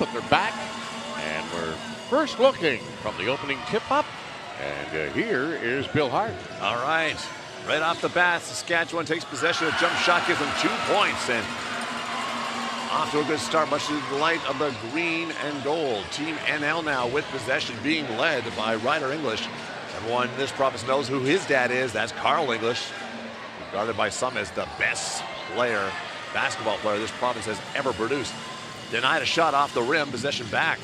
but they're back. And we're first looking from the opening tip-up. And here is Bill Hart. All right. Right off the bat, Saskatchewan takes possession. A jump shot gives them 2 points. And off to a good start, much to the delight of the green and gold. Team NL now with possession, being led by Ryder English. Everyone in this province knows who his dad is. That's Carl English, regarded by some as the best basketball player this province has ever produced. Denied a shot off the rim, possession back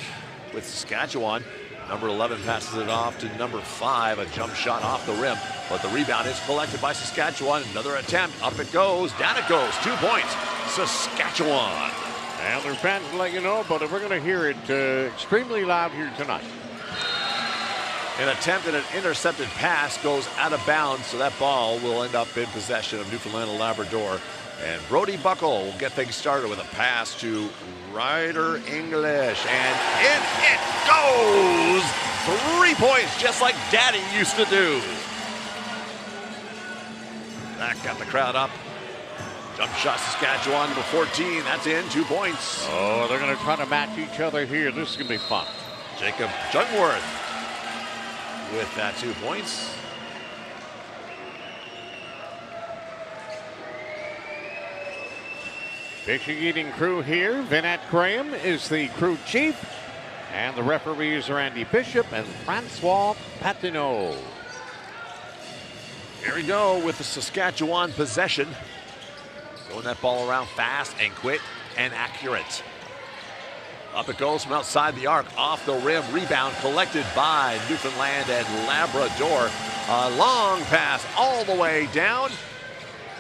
with Saskatchewan. Number 11 passes it off to number 5, a jump shot off the rim, but the rebound is collected by Saskatchewan. Another attempt, up it goes, down it goes, 2 points, Saskatchewan. And their fans will let you know, but we're going to hear it extremely loud here tonight. An attempt at an intercepted pass goes out of bounds, so that ball will end up in possession of Newfoundland and Labrador. And Brody Buckle will get things started with a pass to Ryder English. And in it goes! 3 points, just like Daddy used to do. That got the crowd up. Jump shot Saskatchewan, number 14. That's in, 2 points. Oh, they're going to try to match each other here. This is going to be fun. Jacob Jungworth with that 2 points. Fishing eating crew here. Vinette Graham is the crew chief. And the referees are Andy Bishop and Francois Patineau. Here we go with the Saskatchewan possession. Throwing that ball around fast and quick and accurate. Up it goes from outside the arc, off the rim, rebound collected by Newfoundland and Labrador. A long pass all the way down.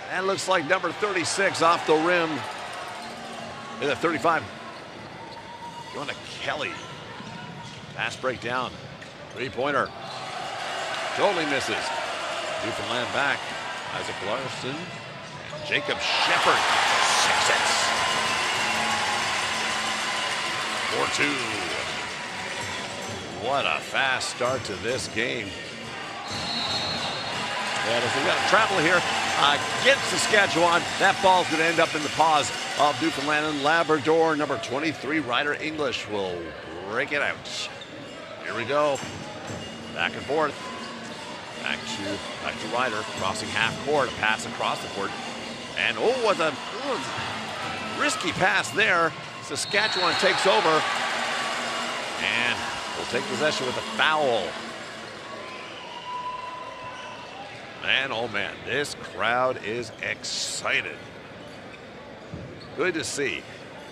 That looks like number 36 off the rim. And the 35, going to Kelly. Pass breakdown, 3-pointer. Totally misses. Newfoundland back. Isaac Larson, Jacob Shepard, 6 hits. 4-2. What a fast start to this game. And as we got to travel here against Saskatchewan, that ball's going to end up in the paws of Newfoundland and Labrador. Number 23, Ryder English, will break it out. Here we go. Back and forth. Back to Ryder, crossing half court, a pass across the court. And what a risky pass there. Saskatchewan takes over and will take possession with a foul. Man, oh man, this crowd is excited. Good to see.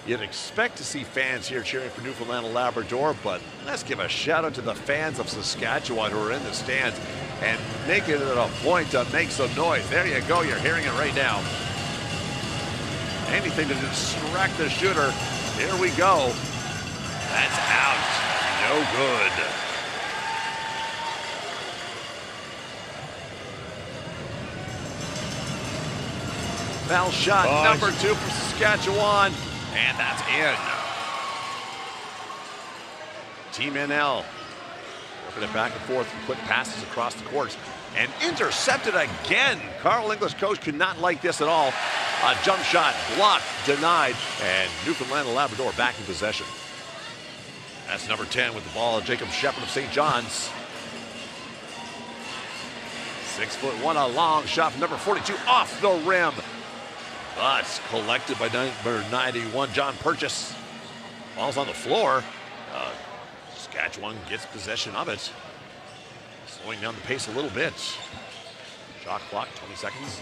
You'd expect to see fans here cheering for Newfoundland and Labrador, but let's give a shout out to the fans of Saskatchewan who are in the stands and making it a point to make some noise. There you go, you're hearing it right now. Anything to distract the shooter. Here we go. That's out. No good. Foul shot number 2 for Saskatchewan, and that's in. Team NL working it back and forth and quick passes across the court. And intercepted again. Carl English coach could not like this at all. A jump shot blocked, denied, and Newfoundland and Labrador back in possession. That's number 10 with the ball, Jacob Shepard of St. John's. 6'1", a long shot from number 42 off the rim. But collected by number 91, John Purchase. Ball's on the floor. Saskatchewan gets possession of it. Slowing down the pace a little bit. Shot clock, 20 seconds.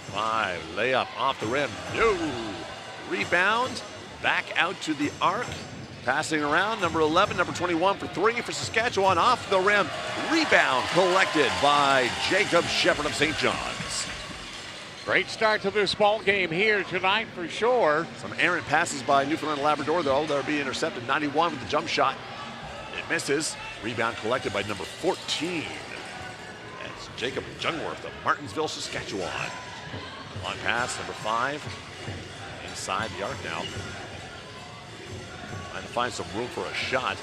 5, layup off the rim. No. Rebound, back out to the arc. Passing around, number 11, number 21 for 3 for Saskatchewan, off the rim. Rebound collected by Jacob Shepard of St. John's. Great start to this ball game here tonight for sure. Some errant passes by Newfoundland and Labrador, though. They'll be intercepted. 91 with the jump shot. It misses. Rebound collected by number 14. That's Jacob Jungworth of Martinsville, Saskatchewan. Long pass, number 5. Inside the arc now. Trying to find some room for a shot.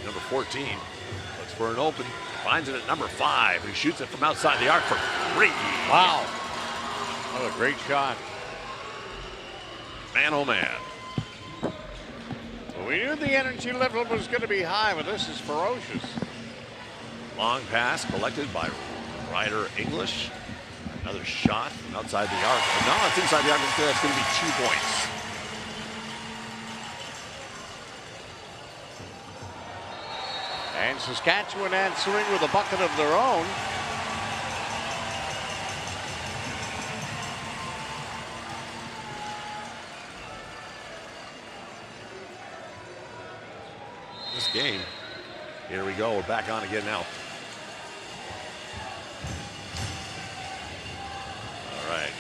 Number 14 looks for an open. Finds it at number 5. He shoots it from outside the arc for 3. Wow. What a great shot. Man, oh man. We knew the energy level was going to be high, but this is ferocious. Long pass collected by Ryder English. Another shot from outside the arc. No, it's inside the arc. That's going to be 2 points. And Saskatchewan answering with a bucket of their own. This game. Here we go. We're back on again now. All right.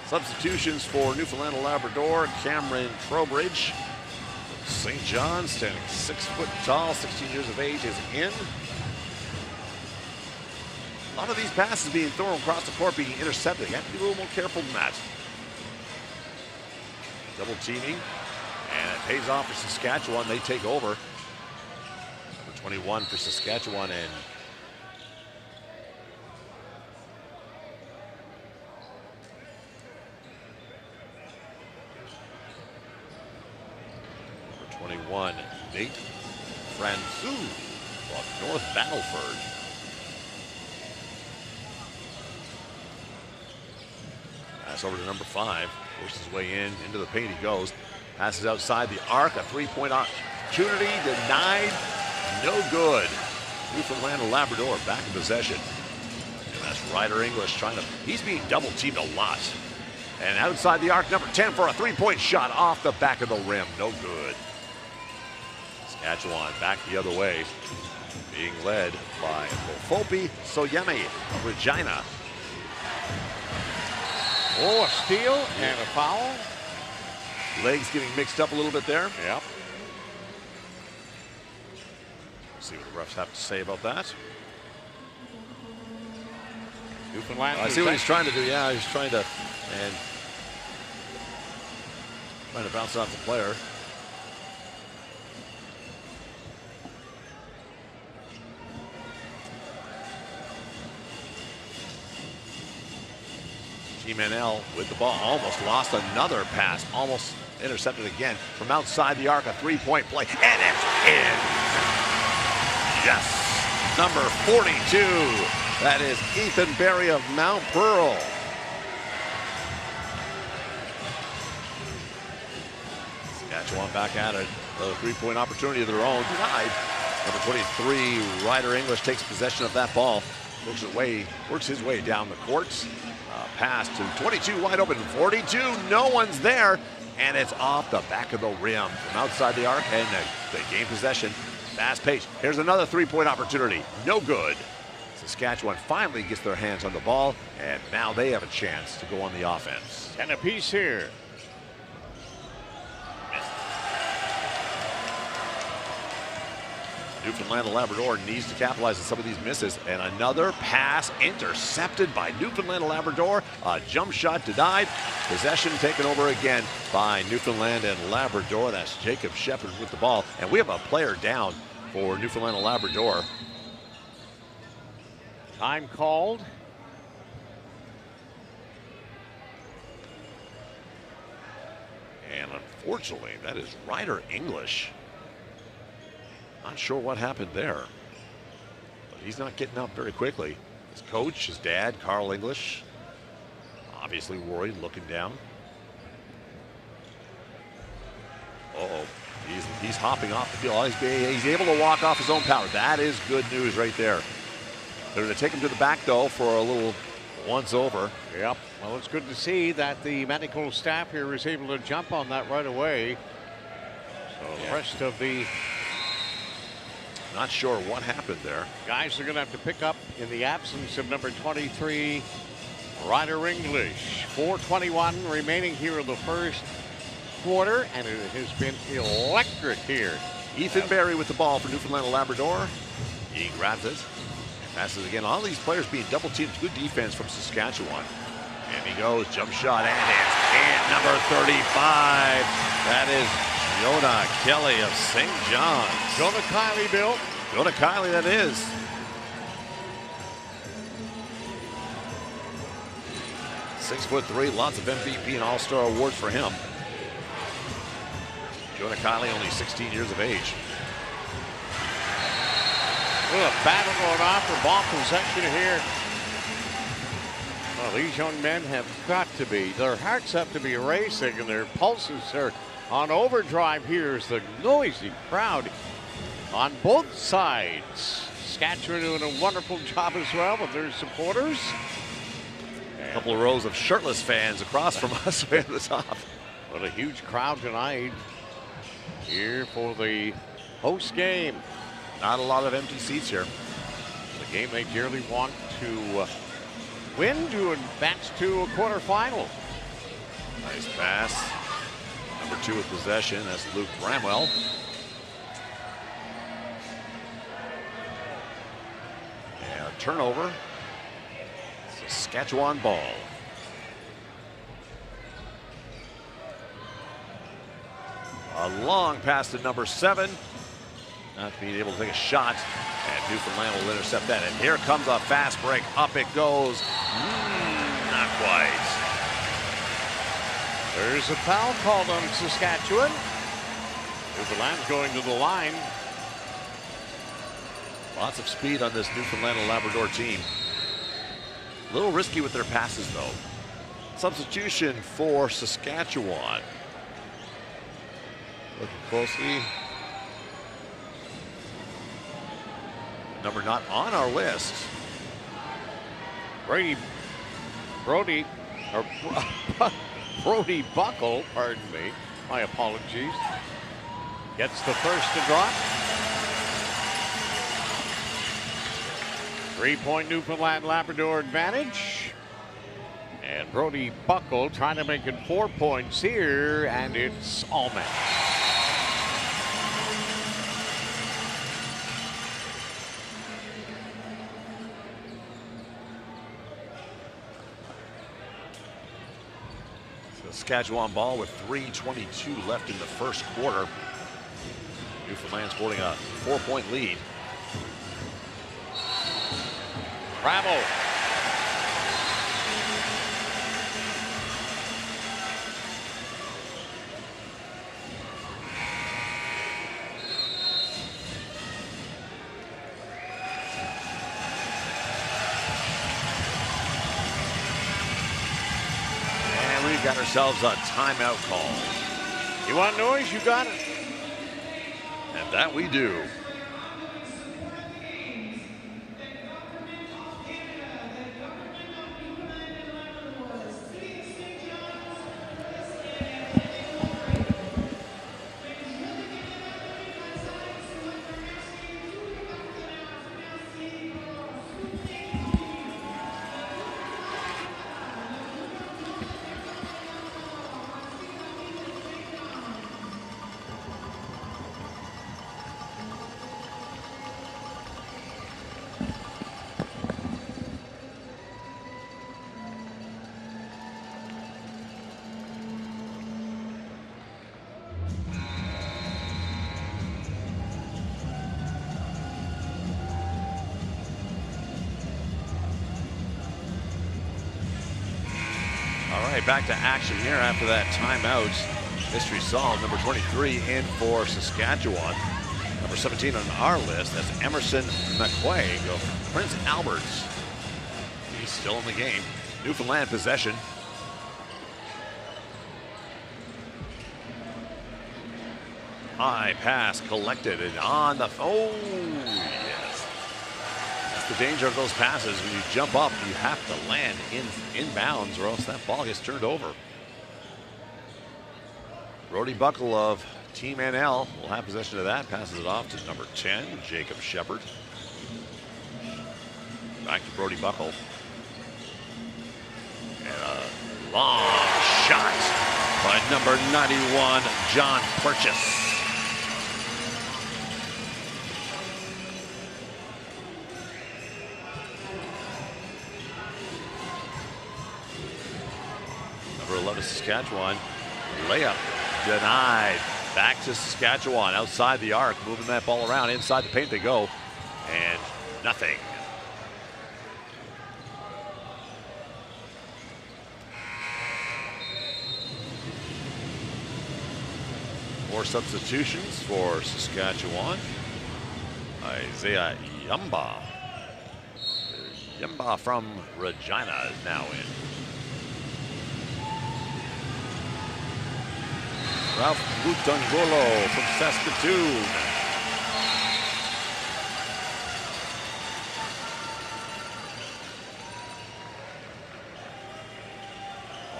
Substitutions for Newfoundland and Labrador. Cameron Trowbridge. St. John, standing 6 foot tall, 16 years of age, is in. A lot of these passes being thrown across the court, being intercepted. You have to be a little more careful than that. Double teaming, and it pays off for Saskatchewan. They take over. Number 21 for Saskatchewan, and number 21, Nate Francouz from North Battleford. Pass over to number 5. Forces his way in. Into the paint he goes. Passes outside the arc. A three-point opportunity denied. No good. Newfoundland and Labrador back in possession. And that's Ryder English trying to... He's being double-teamed a lot. And outside the arc, number 10 for a three-point shot off the back of the rim. No good. Saskatchewan back the other way. Being led by Fofi Soyemi of Regina. Oh, a steal and a foul. Legs getting mixed up a little bit there. Yep. See what the refs have to say about that. Newfoundland. I see what he's trying to do. Yeah, he's trying to bounce off the player. Team NL with the ball, almost lost another pass, almost intercepted again from outside the arc, a three-point play, and it's in. Yes, number 42, that is Ethan Berry of Mount Pearl. Saskatchewan back at it, a three-point opportunity of their own, denied. Number 23, Ryder English takes possession of that ball, works his way down the courts. Pass to 22, wide open, 42, no one's there, and it's off the back of the rim from outside the arc, and they gain possession. Fast pace. Here's another three-point opportunity. No good. Saskatchewan finally gets their hands on the ball, and now they have a chance to go on the offense. 10 apiece here. Newfoundland and Labrador needs to capitalize on some of these misses, and another pass intercepted by Newfoundland and Labrador. A jump shot denied. Possession taken over again by Newfoundland and Labrador. That's Jacob Shepard with the ball, and we have a player down for Newfoundland and Labrador. Time called. And unfortunately, that is Ryder English. Not sure what happened there, but he's not getting up very quickly. His coach, his dad, Carl English, obviously worried, looking down. Uh-oh, he's hopping off the field. He's able to walk off his own power. That is good news right there. They're going to take him to the back, though, for a little once-over. Yep. Well, it's good to see that the medical staff here is able to jump on that right away. So the rest of the... Not sure what happened there. Guys are going to have to pick up in the absence of number 23, Ryder English. 4:21 remaining here in the first quarter, and it has been electric here. Ethan Berry with the ball for Newfoundland and Labrador. He grabs it. Passes again. All these players being double teamed. Good defense from Saskatchewan. And he goes, jump shot, and it's in. Number 35. That is Jonah Kelly of St. John's. Jonah Kiley, Bill. Jonah Kiley, that is. .6'3", lots of MVP and All-Star awards for him. Jonah Kiley, only 16 years of age. Well, a battle going on for ball possession here. Well, these young men have got to be, their hearts have to be racing and their pulses are on overdrive. Here's the noisy crowd on both sides. Saskatchewan doing a wonderful job as well with their supporters. A couple of rows of shirtless fans across from us way at the top. What a huge crowd tonight here for the host game. Not a lot of empty seats here. The game they dearly want to win to advance to a quarterfinal. Nice pass. Number 2 with possession. That's Luke Bramwell. And a turnover. Saskatchewan ball. A long pass to number 7. Not being able to take a shot. And Newfoundland will intercept that. And here comes a fast break. Up it goes. Not quite. There's a foul called on Saskatchewan. Newfoundland's going to the line. Lots of speed on this Newfoundland and Labrador team. A little risky with their passes, though. Substitution for Saskatchewan. Looking closely. Number not on our list. Brody Buckle, pardon me, my apologies, gets the first to drop. 3-point Newfoundland Labrador advantage. And Brody Buckle trying to make it 4 points here, and it's all match. Saskatchewan ball with 3:22 left in the first quarter. Newfoundland's holding a 4-point lead. Bravo. Got ourselves a timeout call. You want noise? You got it. And that we do. Back to action here after that timeout. Mystery solved. Number 23 in for Saskatchewan. Number 17 on our list, that's Emerson McQuaig of Prince Albert's. He's still in the game. Newfoundland possession. High pass collected and on the, oh yes. That's the danger of those passes. When you jump up, you have to land inbounds or else that ball gets turned over. Brody Buckle of Team NL will have possession of that. Passes it off to number 10, Jacob Shepard. Back to Brody Buckle. And a long shot by number 91, John Purchase. Number 11, Saskatchewan. Layup denied. Back to Saskatchewan outside the arc, moving that ball around. Inside the paint they go, and nothing. More substitutions for Saskatchewan. Isaiah Yamba. Yamba from Regina is now in. Ralph Butangolo from Saskatoon.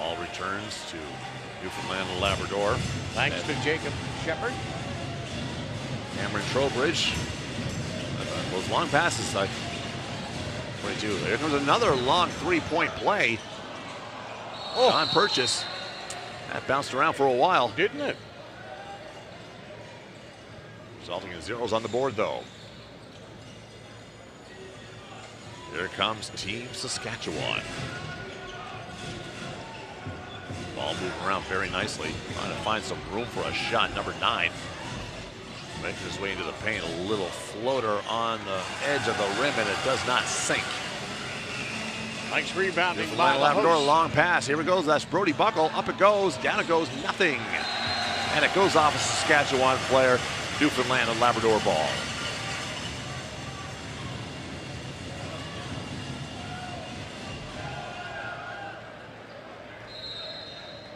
All returns to Newfoundland and Labrador. Thanks to Jacob Shepard. Cameron Trowbridge. Those long passes, 22. There comes another long three-point play. Oh, on purchase. That bounced around for a while, didn't it? Resulting in zeros on the board, though. Here comes Team Saskatchewan. Ball moving around very nicely, trying to find some room for a shot. Number 9 making his way into the paint. A little floater on the edge of the rim, and it does not sink. Nice rebounding by the Labrador, host. long pass. Here it goes. That's Brody Buckle. Up it goes. Down it goes. Nothing. And it goes off a Saskatchewan player. Newfoundland and Labrador ball.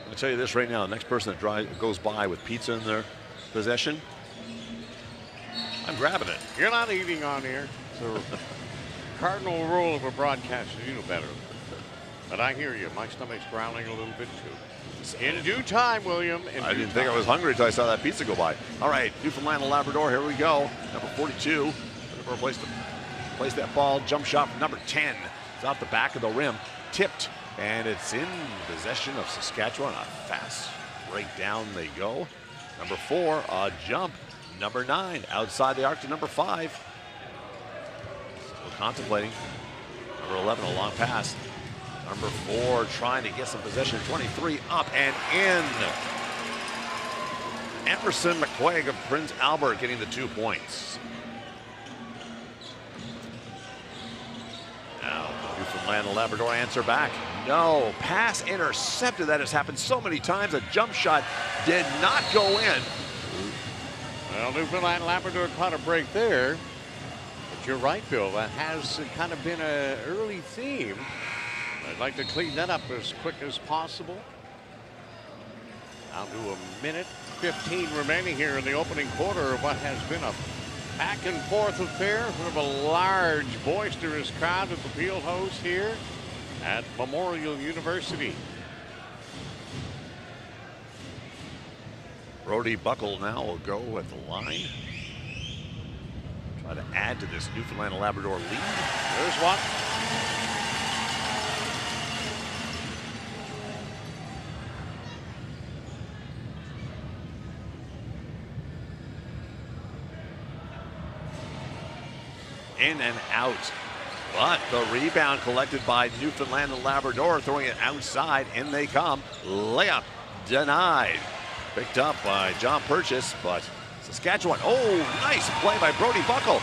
I'm going to tell you this right now. The next person that goes by with pizza in their possession, I'm grabbing it. You're not eating on here. It's a cardinal rule of a broadcaster. You know better. But I hear you. My stomach's growling a little bit too. In due time, William. I didn't think I was hungry until I saw that pizza go by. All right, Newfoundland and Labrador, here we go. Number 42. Looking for a place that ball. Jump shot from number 10. It's off the back of the rim. Tipped. And it's in possession of Saskatchewan. A fast breakdown they go. Number 4, a jump. Number 9, outside the arc to number 5. Still contemplating. Number 11, a long pass. Number 4 trying to get some possession. 23 up and in. Emerson McQuaig of Prince Albert getting the 2 points. Now Newfoundland and Labrador answer back. No, pass intercepted. That has happened so many times. A jump shot did not go in. Well, Newfoundland and Labrador caught a break there. But you're right, Bill. That has kind of been an early theme. I'd like to clean that up as quick as possible. Down to a minute 15 remaining here in the opening quarter of what has been a back and forth affair. We have a large, boisterous crowd at the field house here at Memorial University. Brody Buckle now will go at the line. Try to add to this Newfoundland and Labrador lead. There's one. In and out. But the rebound collected by Newfoundland and Labrador, throwing it outside. In they come. Layup denied. Picked up by John Purchase, but Saskatchewan. Oh, nice play by Brody Buckle.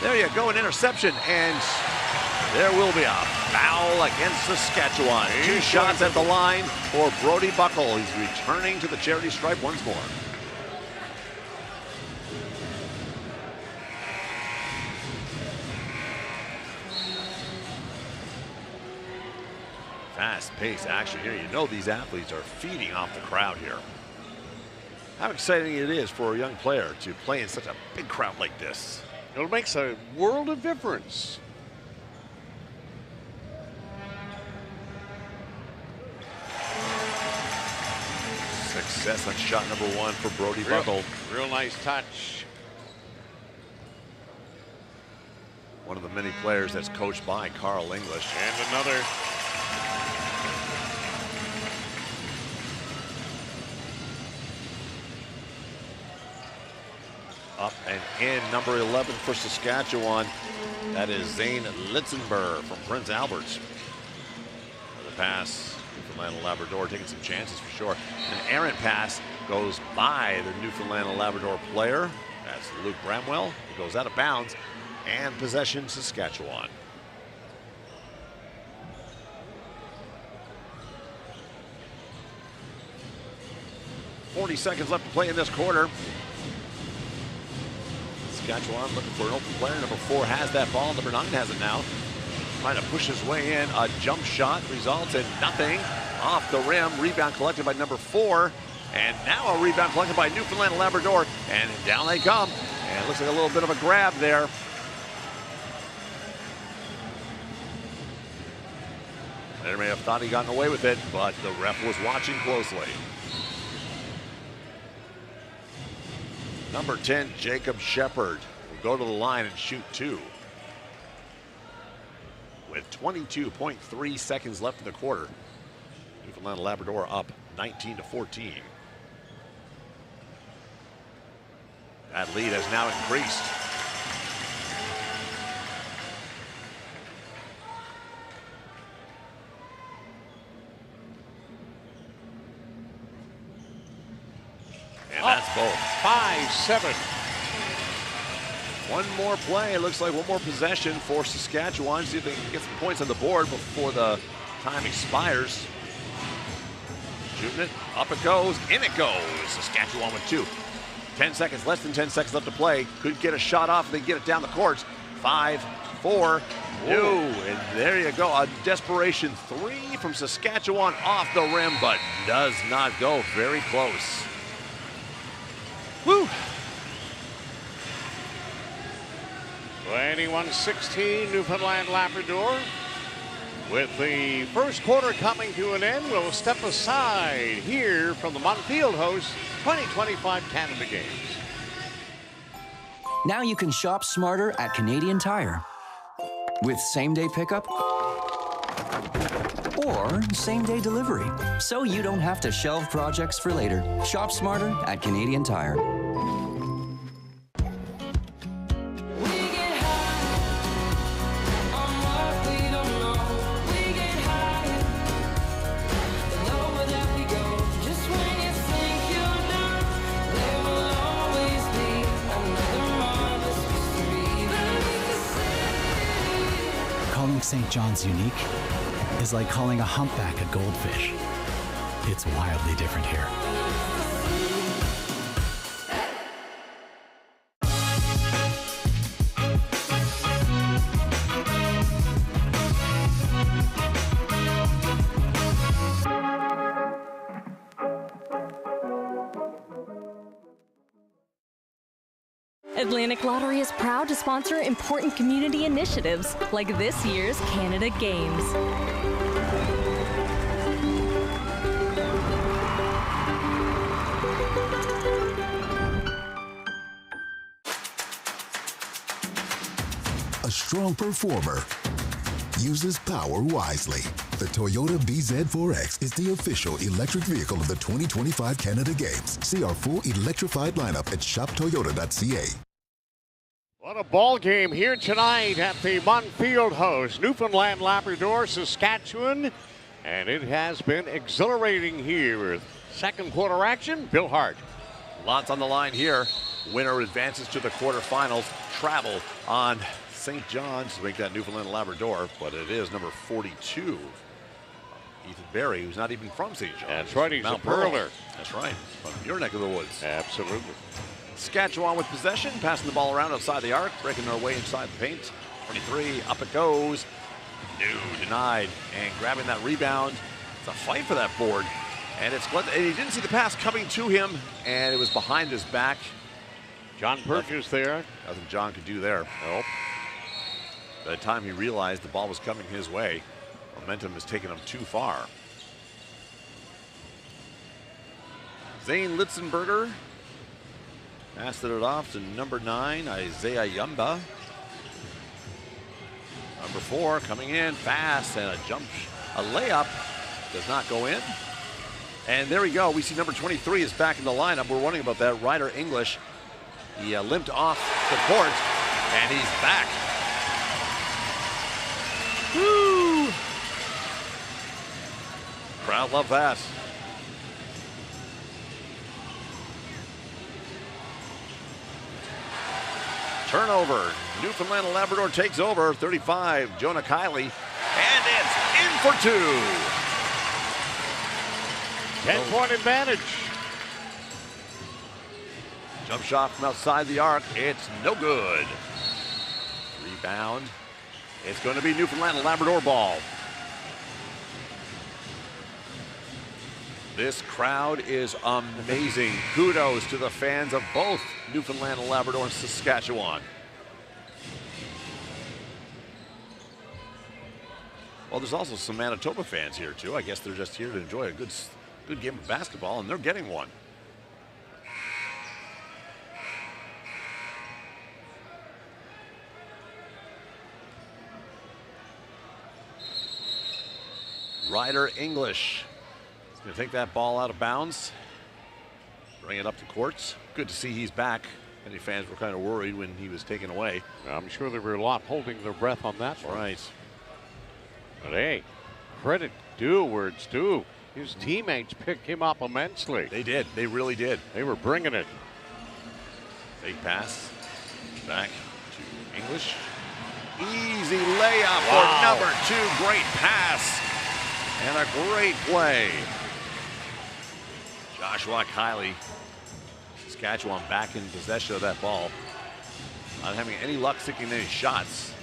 There you go, an interception, and there will be a foul against Saskatchewan. 2 shots at the line for Brody Buckle. He's returning to the charity stripe once more. Fast-paced action here. You know these athletes are feeding off the crowd here. How exciting it is for a young player to play in such a big crowd like this. It makes a world of difference. Success on shot number 1 for Brody Buckle. Real nice touch. One of the many players that's coached by Carl English. And another. Up and in, number 11 for Saskatchewan. That is Zane Litzenberg from Prince Albert. The pass, Newfoundland and Labrador taking some chances for sure. An errant pass goes by the Newfoundland and Labrador player. That's Luke Bramwell. It goes out of bounds, and possession Saskatchewan. 40 seconds left to play in this quarter. Saskatchewan looking for an open player. Number 4 has that ball. Number 9 has it now. Trying to push his way in. A jump shot results in nothing. Off the rim. Rebound collected by number 4. And now a rebound collected by Newfoundland Labrador. And down they come. And it looks like a little bit of a grab there. They may have thought he gotten away with it, but the ref was watching closely. Number 10, Jacob Shepard, will go to the line and shoot 2. With 22.3 seconds left in the quarter. Newfoundland Labrador up 19-14. That lead has now increased. And that's both. 5-7. One more play. It looks like one more possession for Saskatchewan. See if they can get some points on the board before the time expires. Shooting it. Up it goes. In it goes. Saskatchewan with 2. 10 seconds. Less than 10 seconds left to play. Could get a shot off if they get it down the court. 5, 4, 2. And there you go. A desperation 3 from Saskatchewan off the rim, but does not go. Very close. Woo! 21-16, Newfoundland Labrador. With the first quarter coming to an end, we'll step aside here from the Montfield host 2025 Canada Games. Now you can shop smarter at Canadian Tire. With same-day pickup or same-day delivery. So you don't have to shelve projects for later. Shop smarter at Canadian Tire. Calling St. John's unique is like calling a humpback a goldfish. It's wildly different here. Atlantic Lottery is proud to sponsor important community initiatives like this year's Canada Games. A strong performer uses power wisely. The Toyota BZ4X is the official electric vehicle of the 2025 Canada Games. See our full electrified lineup at shoptoyota.ca. What a ball game here tonight at the Montfield host, Newfoundland Labrador, Saskatchewan. And it has been exhilarating here with second quarter action. Bill Hart. Lots on the line here. Winner advances to the quarterfinals. Travel on St. John's to make that Newfoundland Labrador, but it is number 42, Ethan Berry, who's not even from St. John's. That's right, he's Mount a Pearler. That's right, from your neck of the woods. Absolutely. Saskatchewan with possession, passing the ball around outside the arc, breaking their way inside the paint. 23, up it goes. No, denied, and grabbing that rebound. It's a fight for that board, and it's and he didn't see the pass coming to him, and it was behind his back. John Purchase there. Nothing John could do there. Nope. By the time he realized the ball was coming his way, momentum has taken him too far. Zane Litzenberger passed it off to number 9, Isaiah Yumba. Number 4 coming in fast, and a layup does not go in. And there we go. We see number 23 is back in the lineup. We're wondering about that. Ryder English. He limped off the court, and he's back. Woo! Crowd love that. Turnover. Newfoundland and Labrador takes over. 35, Jonah Kiley. And it's in for 2. 10-point advantage. Jump shot from outside the arc. It's no good. Rebound. It's going to be Newfoundland Labrador ball. This crowd is amazing. Kudos to the fans of both Newfoundland and Labrador and Saskatchewan. Well, there's also some Manitoba fans here too. I guess they're just here to enjoy a good game of basketball, and they're getting one. Ryder English is going to take that ball out of bounds, bring it up the courts. Good to see he's back. Many fans were kind of worried when he was taken away. I'm sure there were a lot holding their breath on that one. Right. But hey, credit due where it's due. His teammates picked him up immensely. They did. They really did. They were bringing it. Big pass back to English. Easy layup for number 2. Great pass and a great play. Joshua Kiley, Saskatchewan back in possession of that ball. Not having any luck sticking any shots.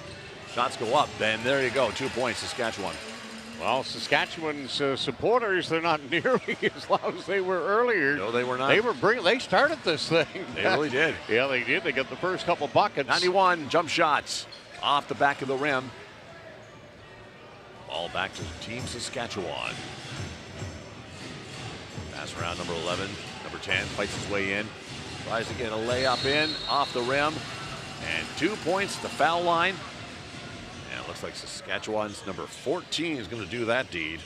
Shots go up, then there you go, 2 points, Saskatchewan. Well, Saskatchewan's supporters, they're not nearly as loud as they were earlier. No, they were not. They started this thing. They really did. Yeah, they did. They got the first couple buckets. 91 jump shots off the back of the rim. Ball back to Team Saskatchewan. Pass around number 11. Number 10 fights his way in. Tries to get a layup in off the rim. And 2 points at the foul line. And it looks like Saskatchewan's number 14 is going to do that deed.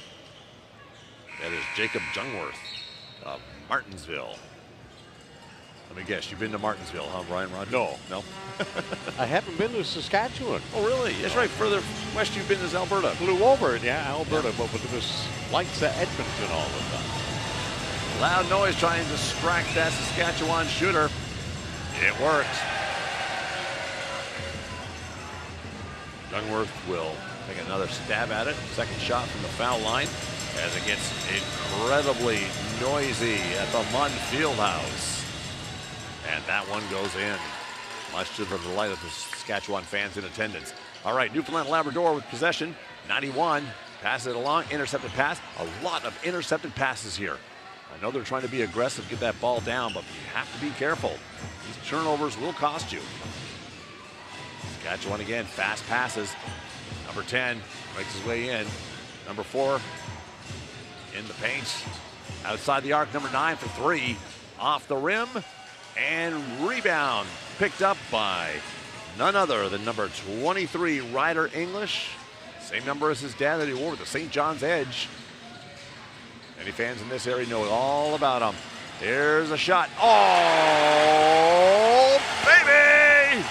That is Jacob Jungworth of Martinsville. Let me guess, you've been to Martinsville, huh, Brian Rogers? No. No? I haven't been to Saskatchewan. Oh, really? That's right. Further west you've been is Alberta. Flew over it, yeah, Alberta, but it was lights at Edmonton all the time. Loud noise trying to distract that Saskatchewan shooter. It worked. Jungworth will take another stab at it. Second shot from the foul line as it gets incredibly noisy at the Munn Fieldhouse. And that one goes in, much to the delight of the Saskatchewan fans in attendance. All right, Newfoundland Labrador with possession. 91, passes it along, intercepted pass. A lot of intercepted passes here. I know they're trying to be aggressive, get that ball down, but you have to be careful. These turnovers will cost you. Saskatchewan again, fast passes. Number 10 breaks his way in. Number 4 in the paint. Outside the arc, number 9 for 3. Off the rim. And rebound picked up by none other than number 23, Ryder English. Same number as his dad that he wore with the St. John's Edge. Any fans in this area know all about him. Here's a shot. Oh, baby!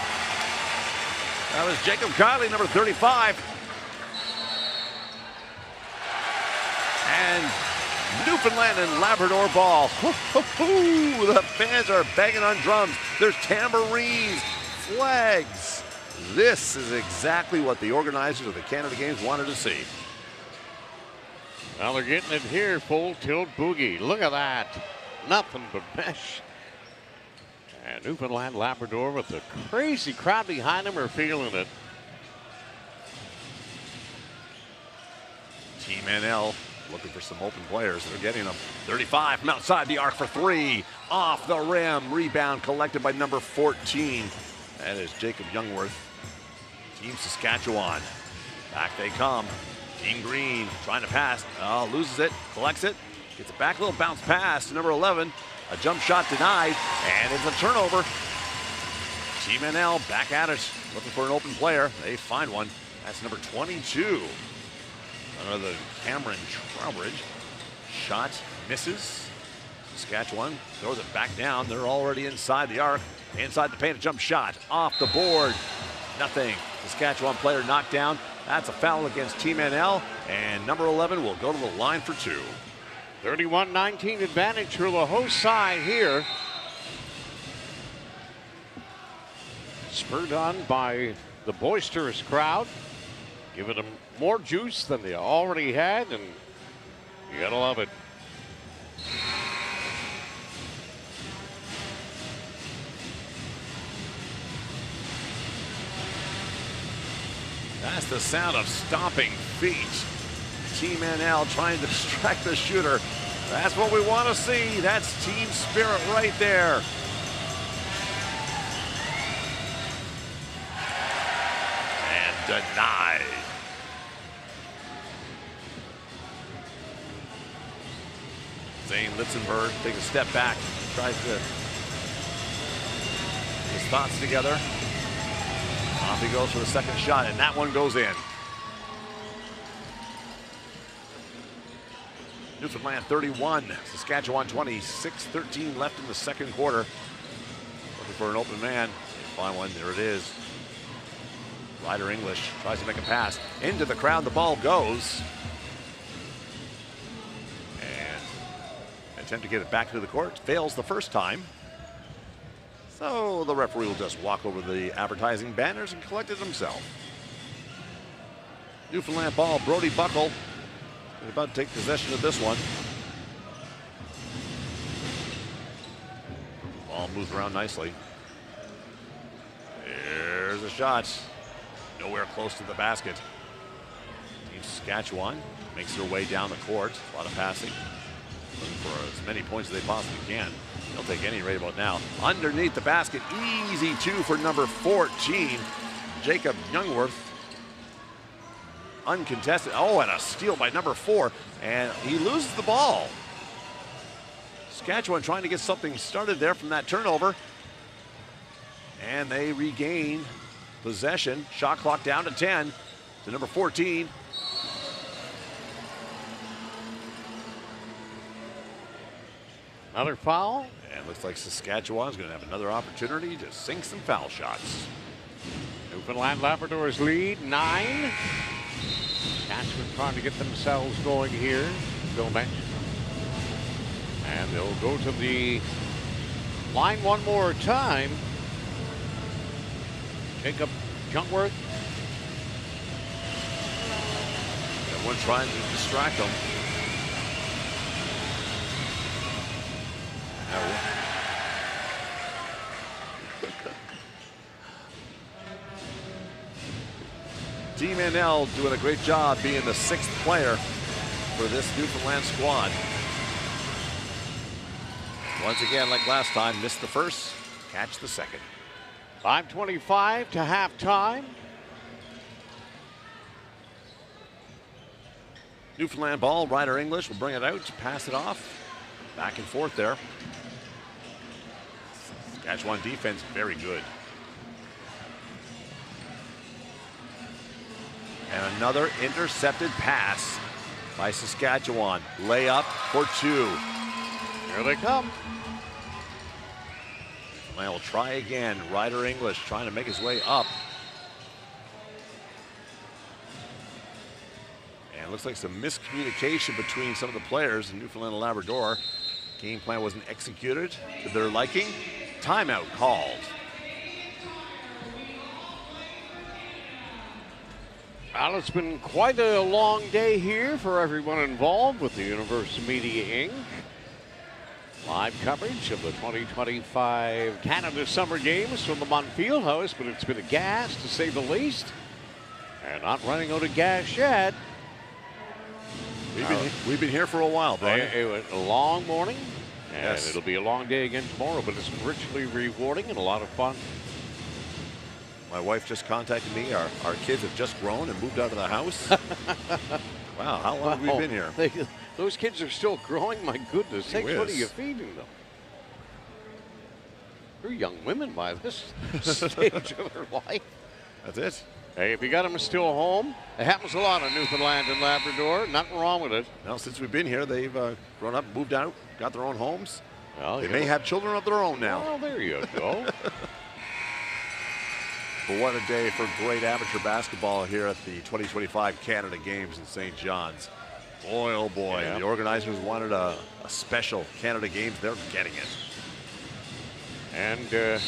That was Jacob Kiley, number 35. And Newfoundland and Labrador ball. The fans are banging on drums. There's tambourines, flags. This is exactly what the organizers of the Canada Games wanted to see. Well, they're getting it here, full tilt boogie. Look at that. Nothing but mesh. And Newfoundland Labrador with the crazy crowd behind them are feeling it. Team NL looking for some open players. They're getting them. 35 from outside the arc for 3. Off the rim. Rebound collected by number 14. That is Jacob Jungworth. Team Saskatchewan. Back they come. Team Green trying to pass. Loses it. Collects it. Gets it back. Little bounce pass to number 11. A jump shot denied. And it's a turnover. Team NL back at it. Looking for an open player. They find one. That's number 22. Another Cameron Trowbridge. Shot misses. Saskatchewan throws it back down. They're already inside the arc. Inside the paint, a jump shot. Off the board. Nothing. Saskatchewan player knocked down. That's a foul against Team NL. And number 11 will go to the line for 2. 31-19 advantage for the host side here. Spurred on by the boisterous crowd. Giving them more juice than they already had, and you gotta love it. That's the sound of stomping feet. Team NL trying to distract the shooter. That's what we want to see. That's team spirit right there. And denied. Zane Litzenberg takes a step back, tries to get his thoughts together. Off he goes for the second shot, and that one goes in. Newfoundland 31, Saskatchewan 26, 13 left in the second quarter. Looking for an open man. They find one, there it is. Ryder English tries to make a pass into the crowd, the ball goes. And attempt to get it back to the court, fails the first time. So the referee will just walk over the advertising banners and collect it himself. Newfoundland ball, Brody Buckle. They're about to take possession of this one. Ball moves around nicely. There's a shot. Nowhere close to the basket. Team Saskatchewan makes their way down the court. A lot of passing. Looking for as many points as they possibly can. They'll take any right about now. Underneath the basket, easy two for number 14, Jacob Youngworth. Uncontested. Oh, and a steal by number 4, and he loses the ball. Saskatchewan trying to get something started there from that turnover. And they regain possession. Shot clock down to 10 to number 14. Another foul. And looks like Saskatchewan's going to have another opportunity to sink some foul shots. Newfoundland Labrador's lead, 9. Saskatchewan trying to get themselves going here. Bill mentioned. And they'll go to the line one more time. Jacob Youngworth. Everyone trying to distract them. Team NL doing a great job being the 6th player for this Newfoundland squad. Once again, like last time, missed the first, catch the second. 5:25 to halftime. Newfoundland ball, Ryder English will bring it out to pass it off. Back and forth there. Saskatchewan defense very good. And another intercepted pass by Saskatchewan. Layup for 2. Here they come. And will try again. Ryder English trying to make his way up. And it looks like some miscommunication between some of the players in Newfoundland and Labrador. Game plan wasn't executed to their liking. Timeout called. Well, it's been quite a long day here for everyone involved with the Universal Media Inc. Live coverage of the 2025 Canada Summer Games from the Mont Fieldhouse, but it's been a gas to say the least. And not running out of gas yet. We've been here for a while, Brian. It was a long morning, and Yes. it'll be a long day again tomorrow, but it's richly rewarding and a lot of fun. My wife just contacted me. Our kids have just grown and moved out of the house. Wow, how long have we been here? Those kids are still growing, my goodness sakes. What are whiz. you feeding them? They're young women by this stage of their life. That's it. Hey, if you got them still home, it happens a lot in Newfoundland and Labrador. Nothing wrong with it. Now, since we've been here, they've grown up, moved out, got their own homes. Well, They may have children of their own now. Well, there you go. But what a day for great amateur basketball here at the 2025 Canada Games in St. John's. Boy, oh boy, Yeah. the organizers wanted a special Canada Games. They're getting it. And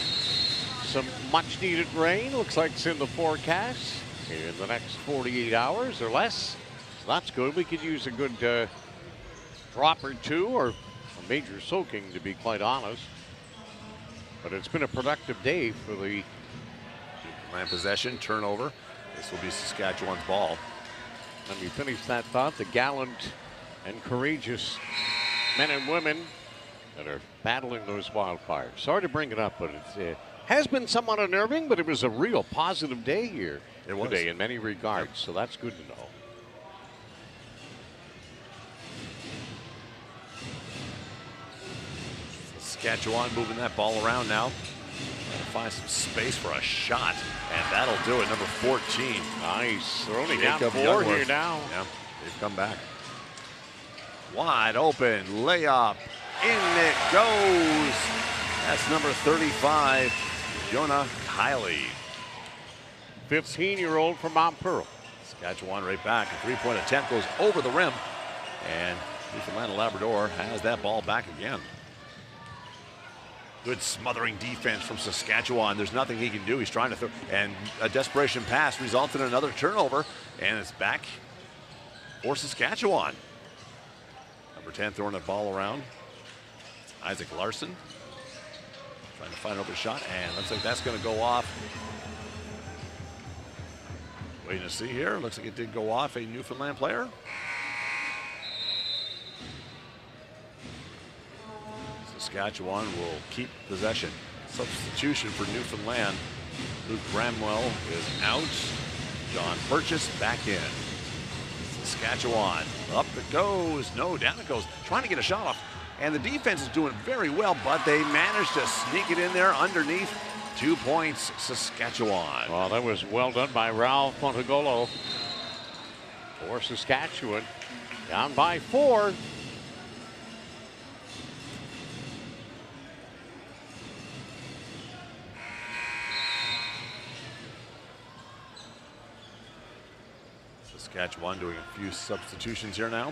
some much needed rain. Looks like it's in the forecast in the next 48 hours or less. So that's good. We could use a good drop or two, or a major soaking, to be quite honest. But it's been a productive day for the Land possession, turnover. This will be Saskatchewan's ball. Let me finish that thought. The gallant and courageous men and women that are battling those wildfires. Sorry to bring it up, but it has been somewhat unnerving, but it was a real positive day here today in many regards, so that's good to know. Saskatchewan moving that ball around now. Trying to find some space for a shot, and that'll do it. Number 14. Nice. They're only down Jacob 4 Youngworth. here now. Yeah, they've come back. Wide open layup. In it goes. That's number 35, Jonah Kiley. 15-year-old from Mount Pearl. Saskatchewan right back. A three-point attempt goes over the rim, and Newfoundland Labrador has that ball back again. Good smothering defense from Saskatchewan. There's nothing he can do. He's trying to throw, and a desperation pass resulted in another turnover, and it's back for Saskatchewan. Number 10 throwing the ball around. Isaac Larson trying to find an open shot, and looks like that's going to go off. Waiting to see here. Looks like it did go off a Newfoundland player. Saskatchewan will keep possession. Substitution for Newfoundland. Luke Bramwell is out. John Purchase back in. Saskatchewan, up it goes. No, down it goes. Trying to get a shot off. And the defense is doing very well, but they managed to sneak it in there underneath. 2 points, Saskatchewan. Well, that was well done by Ralph Montagolo for Saskatchewan. Down by 4. Saskatchewan doing a few substitutions here now.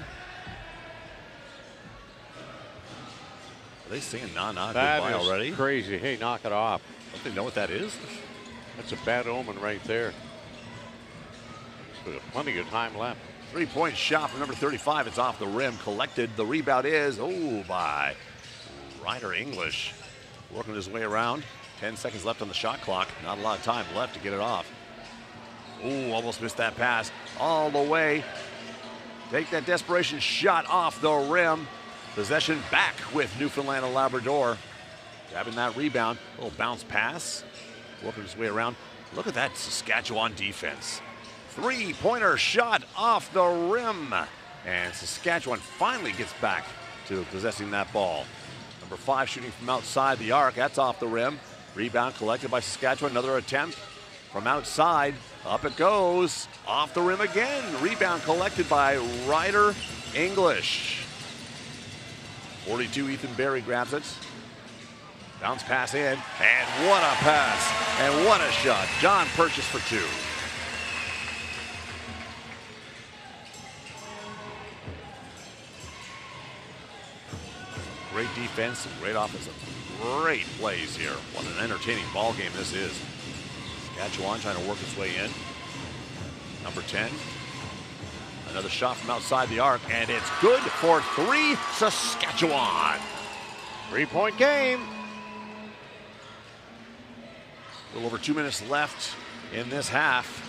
Are they singing "Na-Na" goodbye already? Crazy. Hey, knock it off. Don't they know what that is? That's a bad omen right there. With plenty of time left. 3-point shot from number 35. It's off the rim. Collected. The rebound is, by Ryder English. Working his way around. 10 seconds left on the shot clock. Not a lot of time left to get it off. Almost missed that pass. All the way. Take that desperation shot off the rim. Possession back with Newfoundland and Labrador. Grabbing that rebound. A little bounce pass. Working his way around. Look at that Saskatchewan defense. 3-pointer shot off the rim. And Saskatchewan finally gets back to possessing that ball. Number 5 shooting from outside the arc. That's off the rim. Rebound collected by Saskatchewan. Another attempt from outside. Up it goes. Off the rim again. Rebound collected by Ryder English. 42, Ethan Berry grabs it. Bounce pass in. And what a pass. And what a shot. John Purchase for 2. Great defense and great offensive. Great plays here. What an entertaining ball game this is. Saskatchewan trying to work its way in. Number 10. Another shot from outside the arc, and it's good for 3, Saskatchewan. 3-point game. A little over 2 minutes left in this half.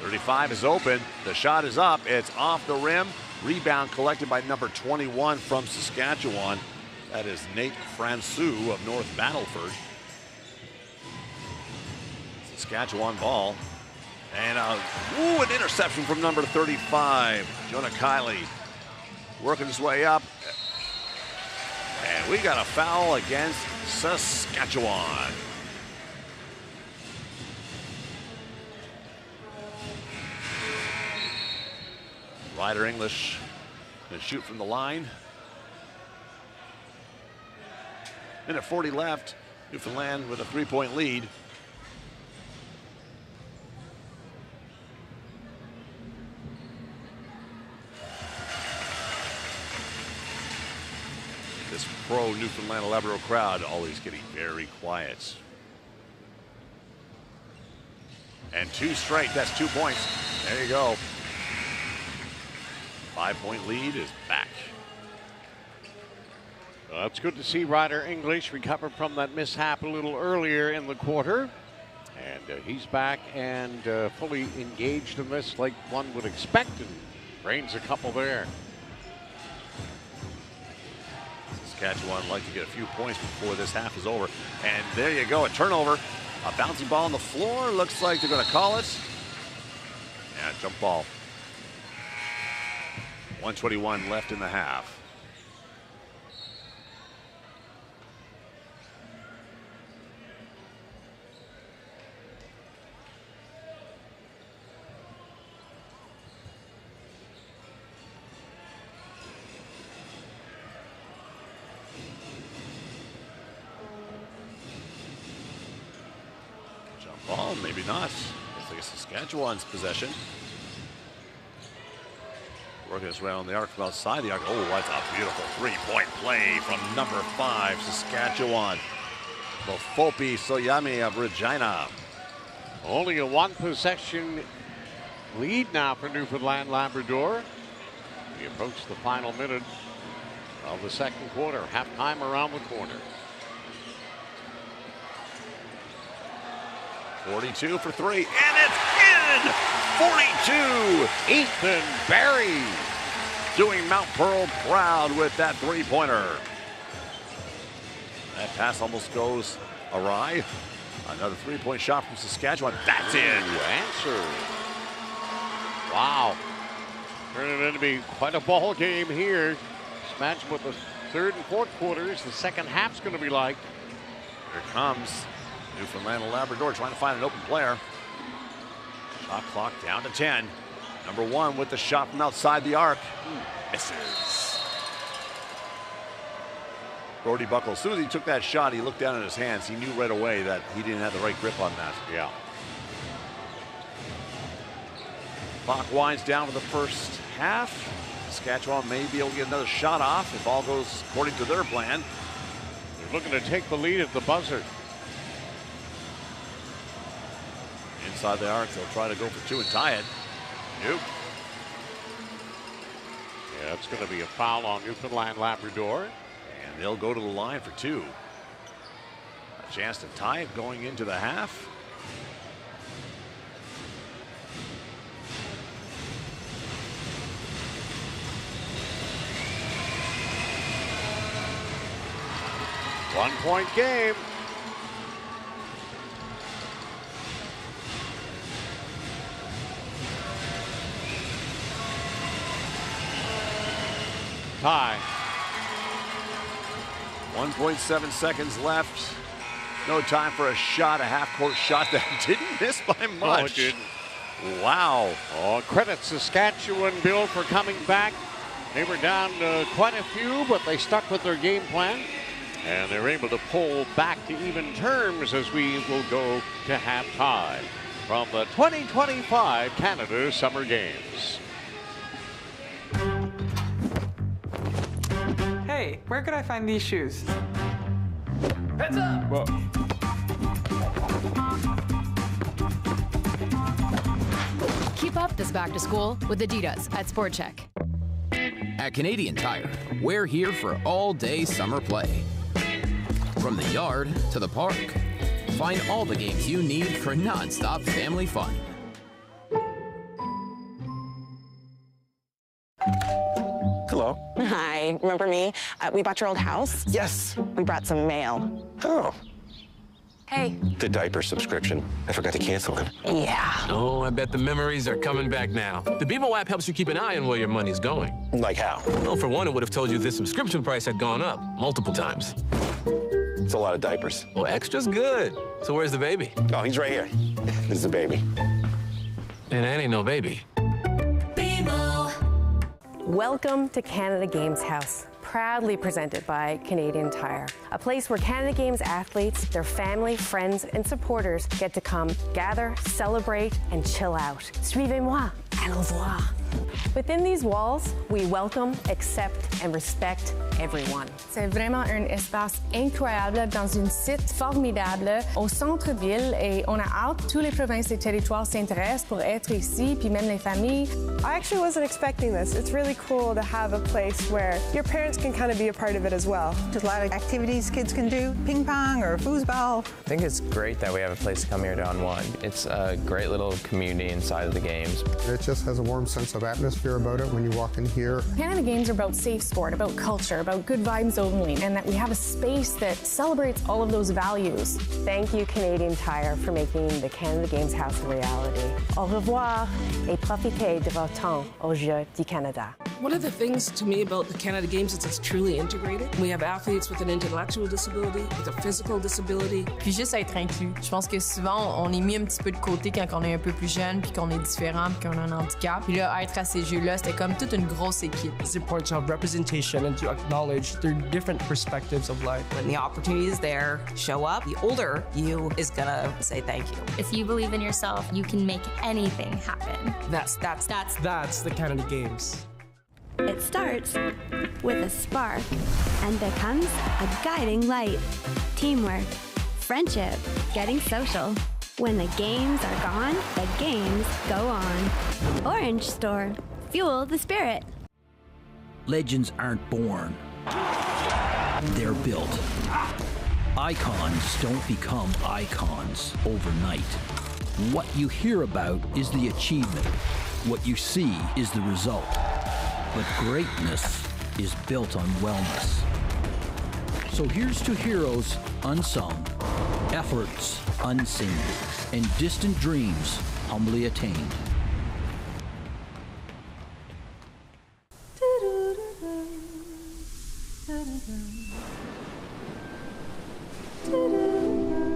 35 is open. The shot is up. It's off the rim. Rebound collected by number 21 from Saskatchewan. That is Nate Francoux of North Battleford. Saskatchewan ball. And an interception from number 35, Jonah Kiley. Working his way up. And we got a foul against Saskatchewan. Ryder English going to shoot from the line. Minute 40 left. Newfoundland with a 3-point lead. This pro Newfoundland Labrador crowd always getting very quiet. And 2 straight, that's 2 points. There you go. 5-point lead is back. Well, it's good to see Ryder English recover from that mishap a little earlier in the quarter. And he's back and fully engaged in this like one would expect, and drains a couple there. Saskatchewan would like to get a few points before this half is over. And there you go, a turnover. A bouncy ball on the floor. Looks like they're going to call it. Yeah, jump ball. 1:21 left in the half. Ball, maybe not. Looks like it's Saskatchewan's possession. Working his way on the arc from outside the arc. Oh, that's a beautiful three-point play from number 5, Saskatchewan. Mofopi Soyami of Regina. Only a one-possession lead now for Newfoundland Labrador. We approach the final minute of the second quarter. Halftime around the corner. 42 for 3, and it's in! 42! Ethan Barry doing Mount Pearl proud with that three-pointer. That pass almost goes awry. Another three-point shot from Saskatchewan. That's in. Answer. Wow. Turning it into be quite a ball game here. Just imagine what the third and fourth quarters, the second half's going to be like. Here comes Newfoundland Labrador trying to find an open player. Shot clock down to 10. Number 1 with the shot from outside the arc. Misses. Brody Buckle, as soon as he took that shot, he looked down at his hands. He knew right away that he didn't have the right grip on that. Yeah. Clock winds down for the first half. Saskatchewan may be able to get another shot off if all goes according to their plan. They're looking to take the lead at the buzzer. Inside the arc, they'll try to go for 2 and tie it. Nope. Yeah, it's going to be a foul on Newfoundland Labrador. And they'll go to the line for 2. A chance to tie it going into the half. One-point game. Tie. 1.7 seconds left. No time for a shot, a half-court shot that didn't miss by much. Oh, it didn't. Wow. Oh, credit Saskatchewan, Bill, for coming back. They were down quite a few, but they stuck with their game plan. And they're able to pull back to even terms as we will go to halftime from the 2025 Canada Summer Games. Hey, where could I find these shoes? Heads up! Whoa. Keep up this back to school with Adidas at Sport Check. At Canadian Tire, we're here for all-day summer play. From the yard to the park, find all the games you need for non-stop family fun. Hello. Hi, remember me? We bought your old house. Yes. We brought some mail. Oh. Hey. The diaper subscription. I forgot to cancel it. Yeah. Oh, I bet the memories are coming back now. The Bebo app helps you keep an eye on where your money's going. Like how? Well, for one, it would have told you this subscription price had gone up multiple times. It's a lot of diapers. Well, extra's good. So where's the baby? Oh, he's right here. This is the baby. And that ain't no baby. Welcome to Canada Games House, proudly presented by Canadian Tire, a place where Canada Games athletes, their family, friends, and supporters get to come gather, celebrate, and chill out. Suivez-moi, allons voir. Within these walls, we welcome, accept, and respect everyone. C'est vraiment un espace incroyable dans un site formidable au centre-ville et on a hâte tous les provinces et territoires s'intéressent pour être ici, puis même les familles. I actually wasn't expecting this. It's really cool to have a place where your parents can kind of be a part of it as well. There's a lot of activities kids can do, ping pong or foosball. I think it's great that we have a place to come here to unwind. It's a great little community inside of the games. It just has a warm sense of atmosphere about it when you walk in here. Canada Games are about safe sport, about culture, about good vibes only, and that we have a space that celebrates all of those values. Thank you, Canadian Tire, for making the Canada Games House a reality. Au revoir et profitez de votre temps aux Jeux du Canada. One of the things to me about the Canada Games is it's truly integrated. We have athletes with an intellectual disability, with a physical disability. Puis juste être inclus. Je pense que souvent, on est mis un petit peu de côté quand on est un peu plus jeune, puis qu'on est différent, puis qu'on a un handicap. Puis là, être à ces Jeux-là, c'était comme toute une grosse équipe. It's important to have representation and to acknowledge their different perspectives of life. When the opportunity is there, show up. The older you is gonna say thank you. If you believe in yourself, you can make anything happen. That's the Canada Games. It starts with a spark and becomes a guiding light. Teamwork, friendship, getting social. When the games are gone, the games go on. Orange Store. Fuel the spirit. Legends aren't born. They're built. Icons don't become icons overnight. What you hear about is the achievement. What you see is the result. But greatness is built on wellness. So here's to heroes unsung, efforts unseen, and distant dreams humbly attained.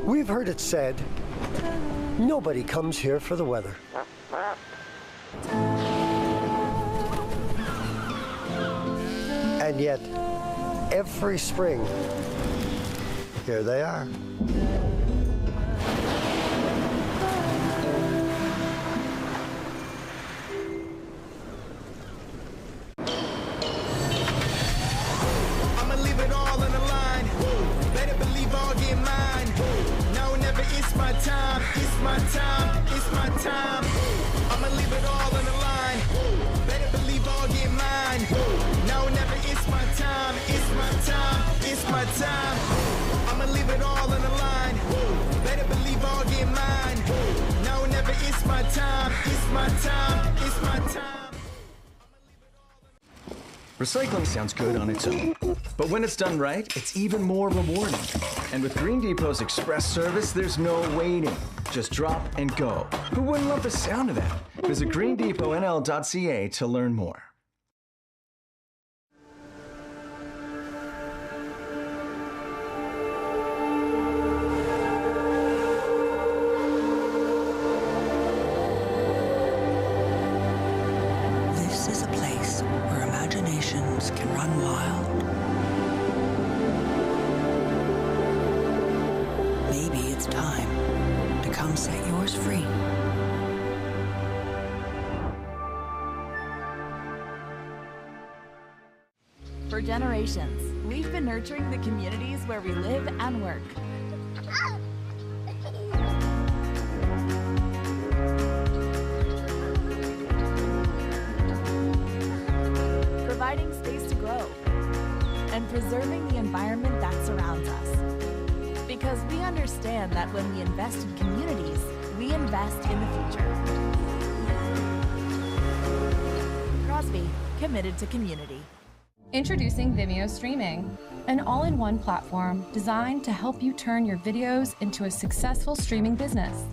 We've heard it said, nobody comes here for the weather. And yet, every spring, here they are. I'ma leave it all on the line. Better believe I'll get mine. No, never, it's my time. It's my time. It's my time. I'ma leave it all on the line. Better believe I'll get mine. No, never, it's my time. It's my time. It's my time. I'ma leave it all on the line. Better believe I'll get mine. No, never, it's my time. It's my time. It's my time. Recycling sounds good on its own, but when it's done right, it's even more rewarding. And with Green Depot's express service, there's no waiting. Just drop and go. Who wouldn't love the sound of that? Visit greendepotnl.ca to learn more. This is a place where imaginations can run wild. Maybe it's time to come set yours free. For generations, we've been nurturing the communities where we live and work. Providing space to grow and preserving the environment that surrounds us. Because we understand that when we invest in communities, we invest in the future. Crosby, committed to community. Introducing Vimeo Streaming, an all-in-one platform designed to help you turn your videos into a successful streaming business.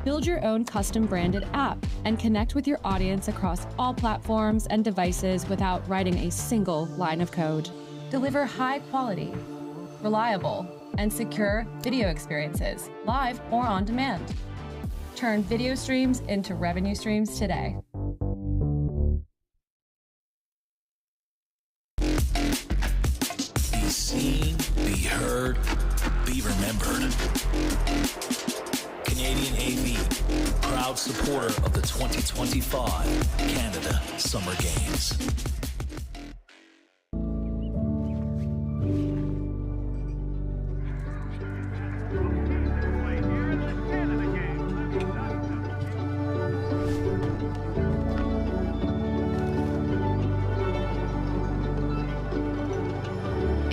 Build your own custom branded app and connect with your audience across all platforms and devices without writing a single line of code. Deliver high quality, reliable, and secure video experiences, live or on demand. Turn video streams into revenue streams today. Be seen, be heard, be remembered. Canadian AV, proud proud supporter of the 2025 Canada Summer Games.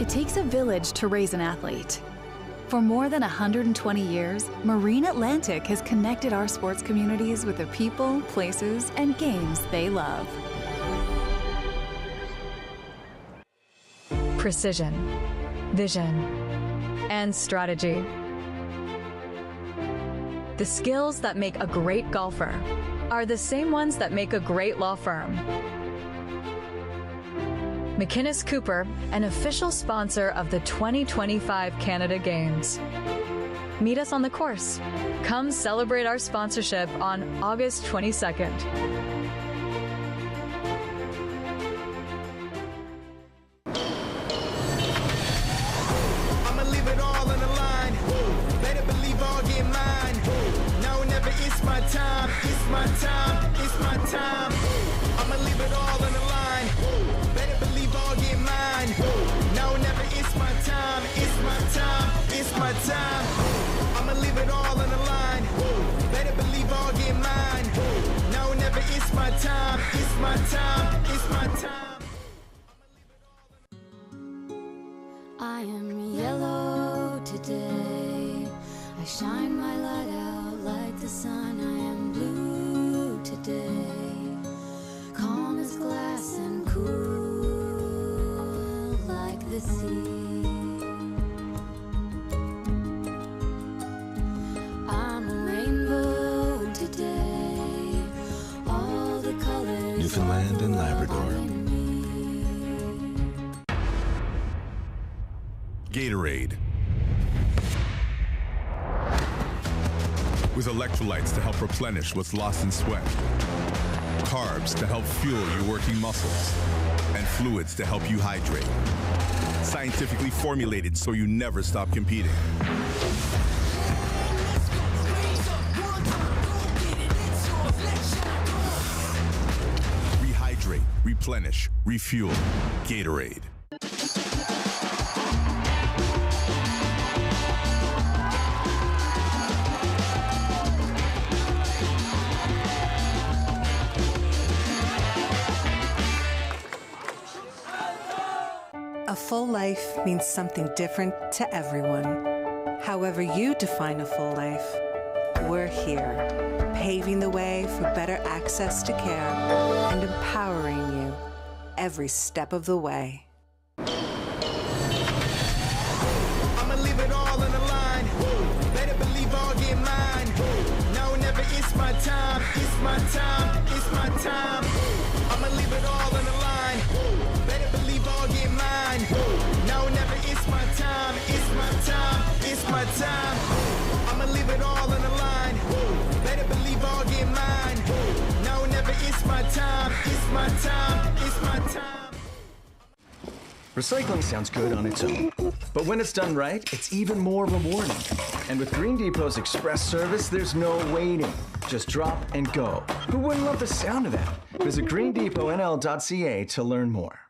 It takes a village to raise an athlete. For more than 120 years, Marine Atlantic has connected our sports communities with the people, places, and games they love. Precision, vision, and strategy. The skills that make a great golfer are the same ones that make a great law firm. McInnes Cooper, an official sponsor of the 2025 Canada Games. Meet us on the course. Come celebrate our sponsorship on August 22nd. I'ma leave it all on the line. Better believe I'll get mine. Now or never, it's my time. It's my time. It's my time. I'ma leave it all on the line. Better believe I'll get mine. Now or never, it's my time. It's my time. It's my time. I'ma leave it all on the line. Better believe I'll get mine. Now or never, it's my time. It's my time. It's my time. I am yellow today. I shine my light out like the sun. I am blue today. Calm as glass and cool like the sea. I'm a rainbow today. All the colors. Newfoundland and Labrador. Gatorade. With electrolytes to help replenish what's lost in sweat, carbs to help fuel your working muscles, and fluids to help you hydrate. Scientifically formulated so you never stop competing. Rehydrate, replenish, refuel. Gatorade. A full life means something different to everyone. However you define a full life, we're here, paving the way for better access to care and empowering you every step of the way. I'ma leave it all on the line. Better believe I'll get mine. Now or never, it's my time. It's my time. It's my time. I'ma leave it all on the line. Better believe I'll get mine. Now or never, it's my time. It's my time. It's my time. I'ma leave it all on the line. Better believe I'll get mine. Now or never, it's my time. It's my time. It's my time. Recycling sounds good on its own, but when it's done right, it's even more rewarding. And with Green Depot's express service, there's no waiting. Just drop and go. Who wouldn't love the sound of that? Visit greendepotnl.ca to learn more.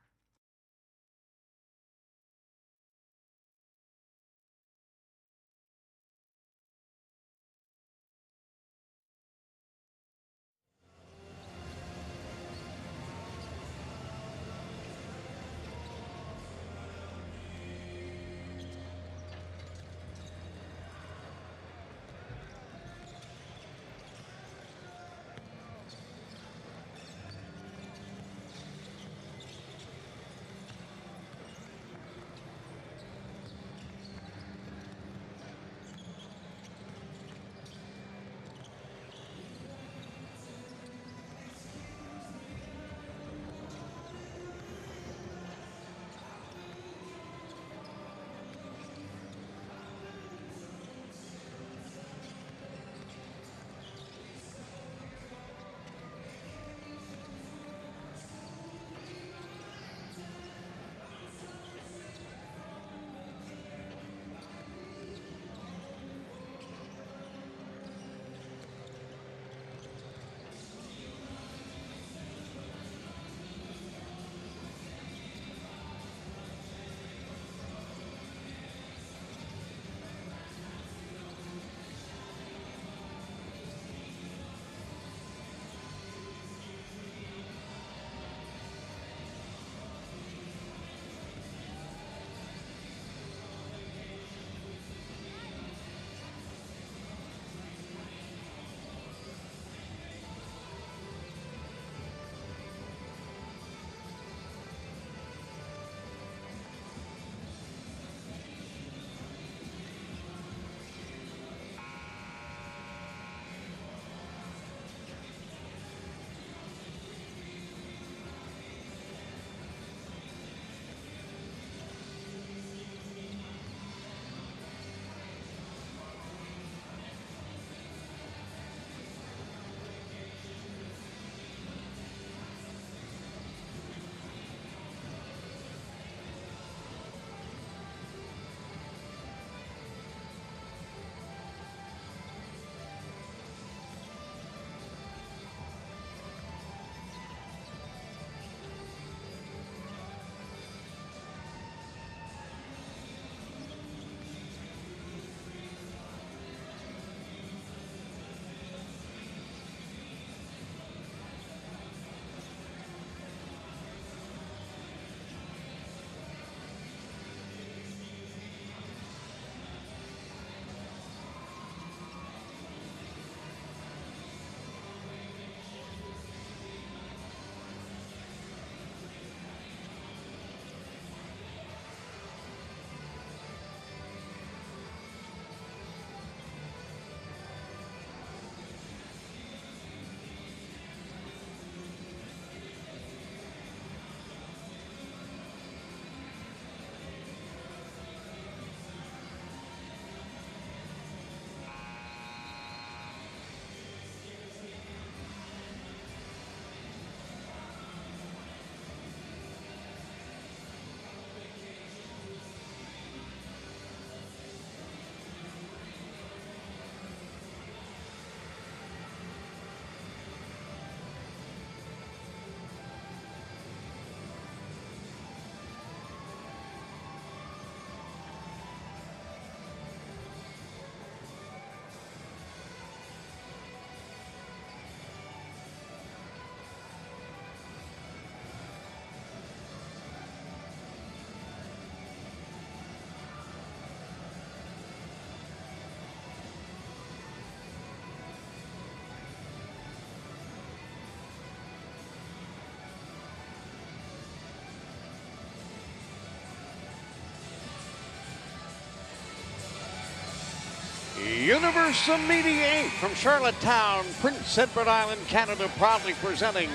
Universal Media 8 from Charlottetown, Prince Edward Island, Canada, proudly presenting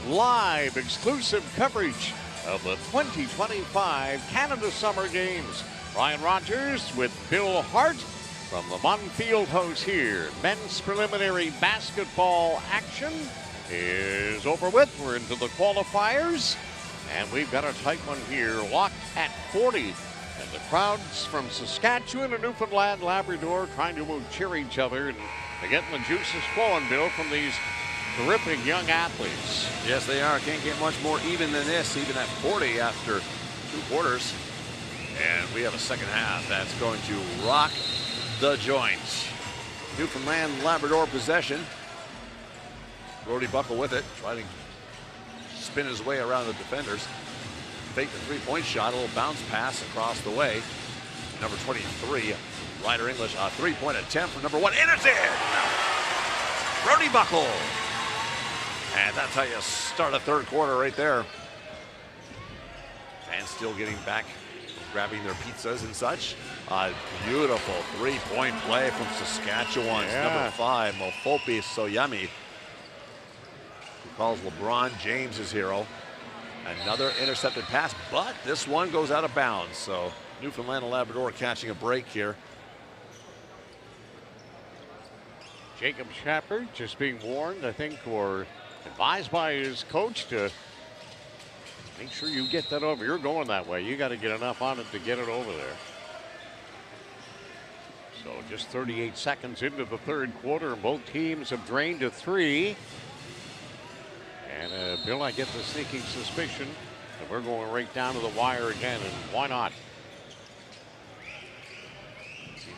live exclusive coverage of the 2025 Canada Summer Games. Ryan Rogers with Bill Hart from the Munn Fieldhouse here. Men's preliminary basketball action is over with. We're into the qualifiers, and we've got a tight one here, locked at 40. And the crowds from Saskatchewan and Newfoundland Labrador trying to cheer each other, and they're getting the juices flowing, Bill, from these terrific young athletes. Yes, they are. Can't get much more even than this, even at 40 after 2 quarters. And we have a second half that's going to rock the joints. Newfoundland Labrador possession. Brody Buckle with it, trying to spin his way around the defenders. Fake the three-point shot, a little bounce pass across the way. Number 23, Ryder English, a three-point attempt from number 1, and it's in! Brody Buckle. And that's how you start a third quarter right there. Fans still getting back, grabbing their pizzas and such. A beautiful three-point play from Saskatchewan. Number 5, Mofopi Soyami, who calls LeBron James his hero. Another intercepted pass, but this one goes out of bounds. So Newfoundland and Labrador catching a break here. Jacob Shepard just being warned, I think, or advised by his coach to make sure you get that over. You're going that way. You got to get enough on it to get it over there. So just 38 seconds into the third quarter, and both teams have drained to 3. And Bill, I get the sneaking suspicion that we're going right down to the wire again, and why not?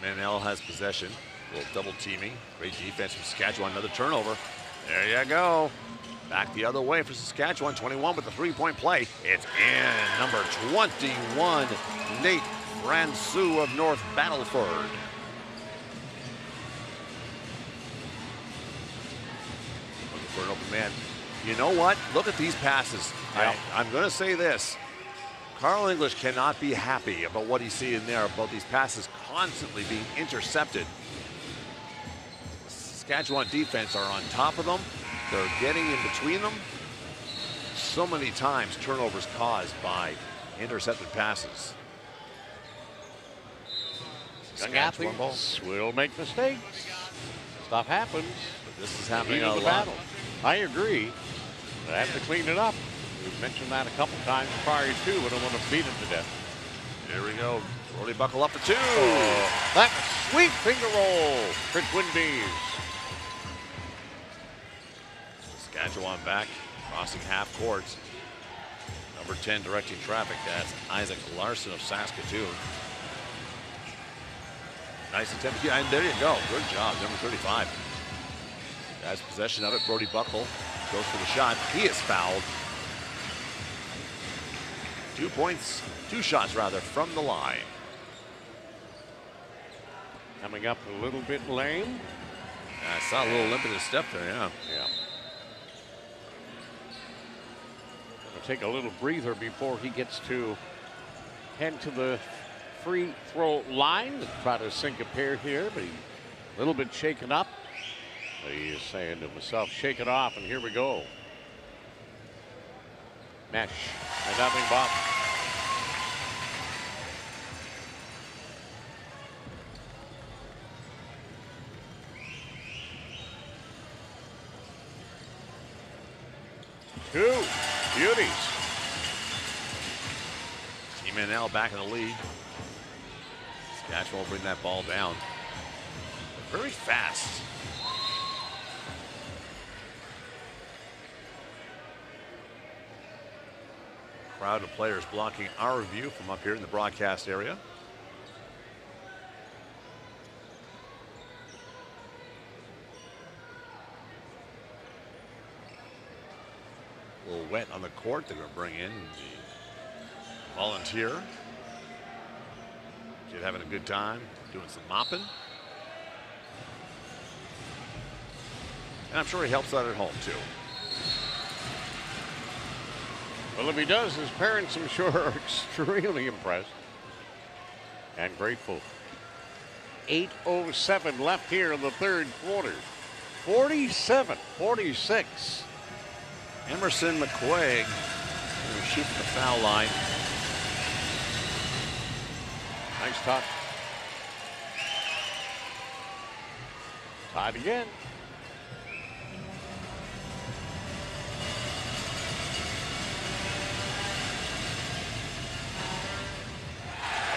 Manel has possession. A little double teaming. Great defense from Saskatchewan. Another turnover. There you go. Back the other way for Saskatchewan. 21 with the three-point play. It's in. Number 21, Nate Francoux of North Battleford. Looking for an open man. You know what? Look at these passes. Yeah. I'm going to say this. Carl English cannot be happy about what he's seeing there, about these passes constantly being intercepted. Saskatchewan defense are on top of them. They're getting in between them. So many times turnovers caused by intercepted passes. Young athletes will make mistakes. Stuff happens. But this is happening a lot. Battle. I agree. They have to clean it up. We've mentioned that a couple times prior to. We don't want to beat it to death. Here we go. Brody Buckle up for 2. That sweet finger roll for Twin Bees. Saskatchewan back, crossing half court. Number 10 directing traffic. That's Isaac Larson of Saskatoon. Nice attempt. And there you go. Good job. Number 35. Has possession of it. Brody Buckle goes for the shot. He is fouled. 2 points, 2 shots rather, from the line. Coming up a little bit lame. I saw a little limp in his step there, yeah. Gonna take a little breather before he gets to head to the free throw line. Try to sink a pair here, but he's a little bit shaken up. He is saying to himself, shake it off, and here we go. Mesh, and nothing but. Two beauties. Team NL back in the lead. Saskatchewan will bring that ball down. They're very fast. Crowd of players blocking our view from up here in the broadcast area. A little wet on the court. They're going to bring in the volunteer. Kid having a good time, doing some mopping. And I'm sure he helps out at home too. Well, if he does, his parents, I'm sure, are extremely impressed and grateful. 8:07 left here in the third quarter. 47-46. Emerson McQuaig will shoot from the foul line. Nice touch. Tied again.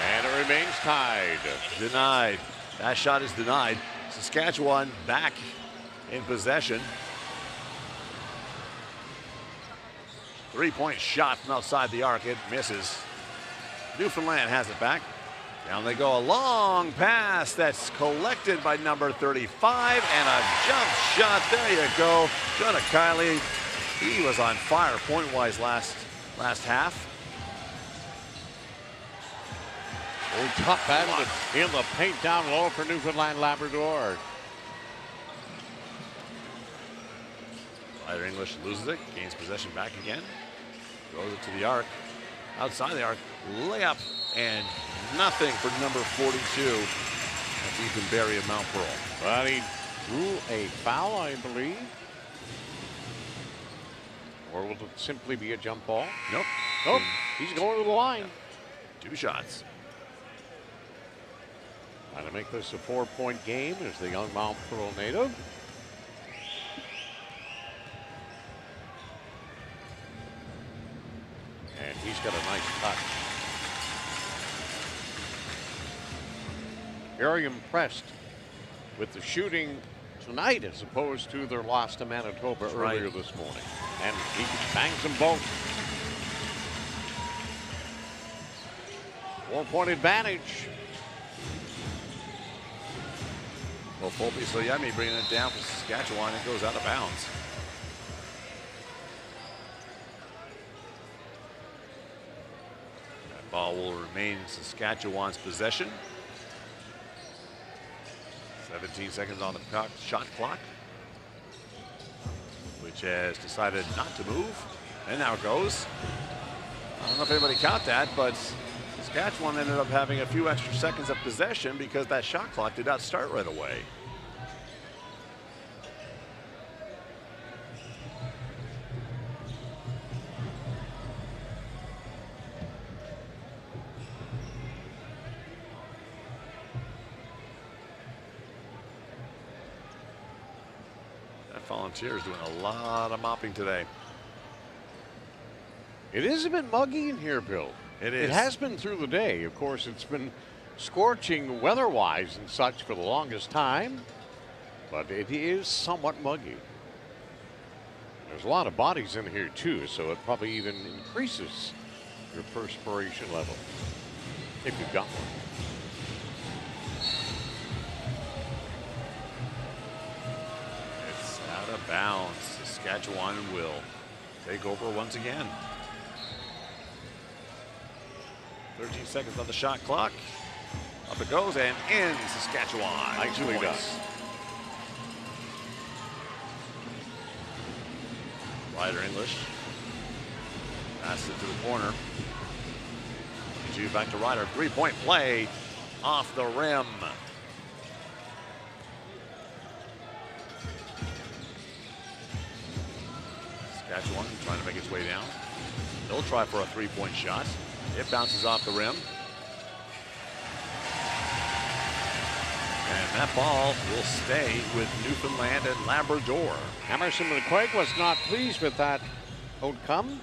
And it remains tied. Denied. That shot is denied. Saskatchewan back in possession. 3-point shot from outside the arc. It misses. Newfoundland has it back. Down they go. A long pass that's collected by number 35 and a jump shot. There you go. Jonah Kiley. He was on fire point-wise last half. Oh, tough battle in the paint down low for Newfoundland Labrador. Ryder English loses it, gains possession back again, throws it to the arc, outside the arc, layup, and nothing for number 42. That's Ethan Berry of Mount Pearl. Well, he drew a foul, I believe. Or will it simply be a jump ball? Nope. Nope. He's going to the line. Yeah. 2 shots. Trying to make this a 4-point game is the young Mount Pearl native. And he's got a nice touch. Very impressed with the shooting tonight as opposed to their loss to Manitoba earlier this morning. And he bangs them both. 4-point advantage. Well, Fulby Soyemi bringing it down for Saskatchewan. It goes out of bounds. That ball will remain in Saskatchewan's possession. 17 seconds on the shot clock, which has decided not to move. And now it goes. I don't know if anybody caught that, but Saskatchewan ended up having a few extra seconds of possession because that shot clock did not start right away. Volunteers doing a lot of mopping today. It is a bit muggy in here, Bill. It is. It has been through the day. Of course, it's been scorching weather-wise and such for the longest time, but it is somewhat muggy. There's a lot of bodies in here, too, so it probably even increases your perspiration level, if you've got one. Out of bounds. Saskatchewan will take over once again. 13 seconds on the shot clock. Up it goes and in Saskatchewan. Nicely done. Ryder English passes it to the corner. Back to Ryder. 3-point play off the rim. Saskatchewan trying to make its way down. He'll try for a 3-point shot. It bounces off the rim. And that ball will stay with Newfoundland and Labrador. Emerson McQuaig was not pleased with that outcome.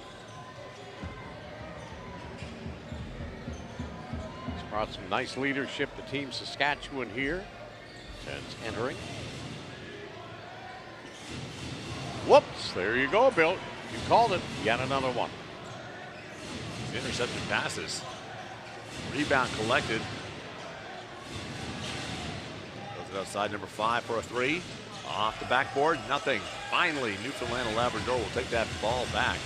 He's brought some nice leadership to Team Saskatchewan here since entering. Whoops, there you go, Bill. You called it. Yet another one. Intercepted passes. Rebound collected. Goes it outside number 5 for a 3. Off the backboard, nothing. Finally, Newfoundland and Labrador will take that ball back.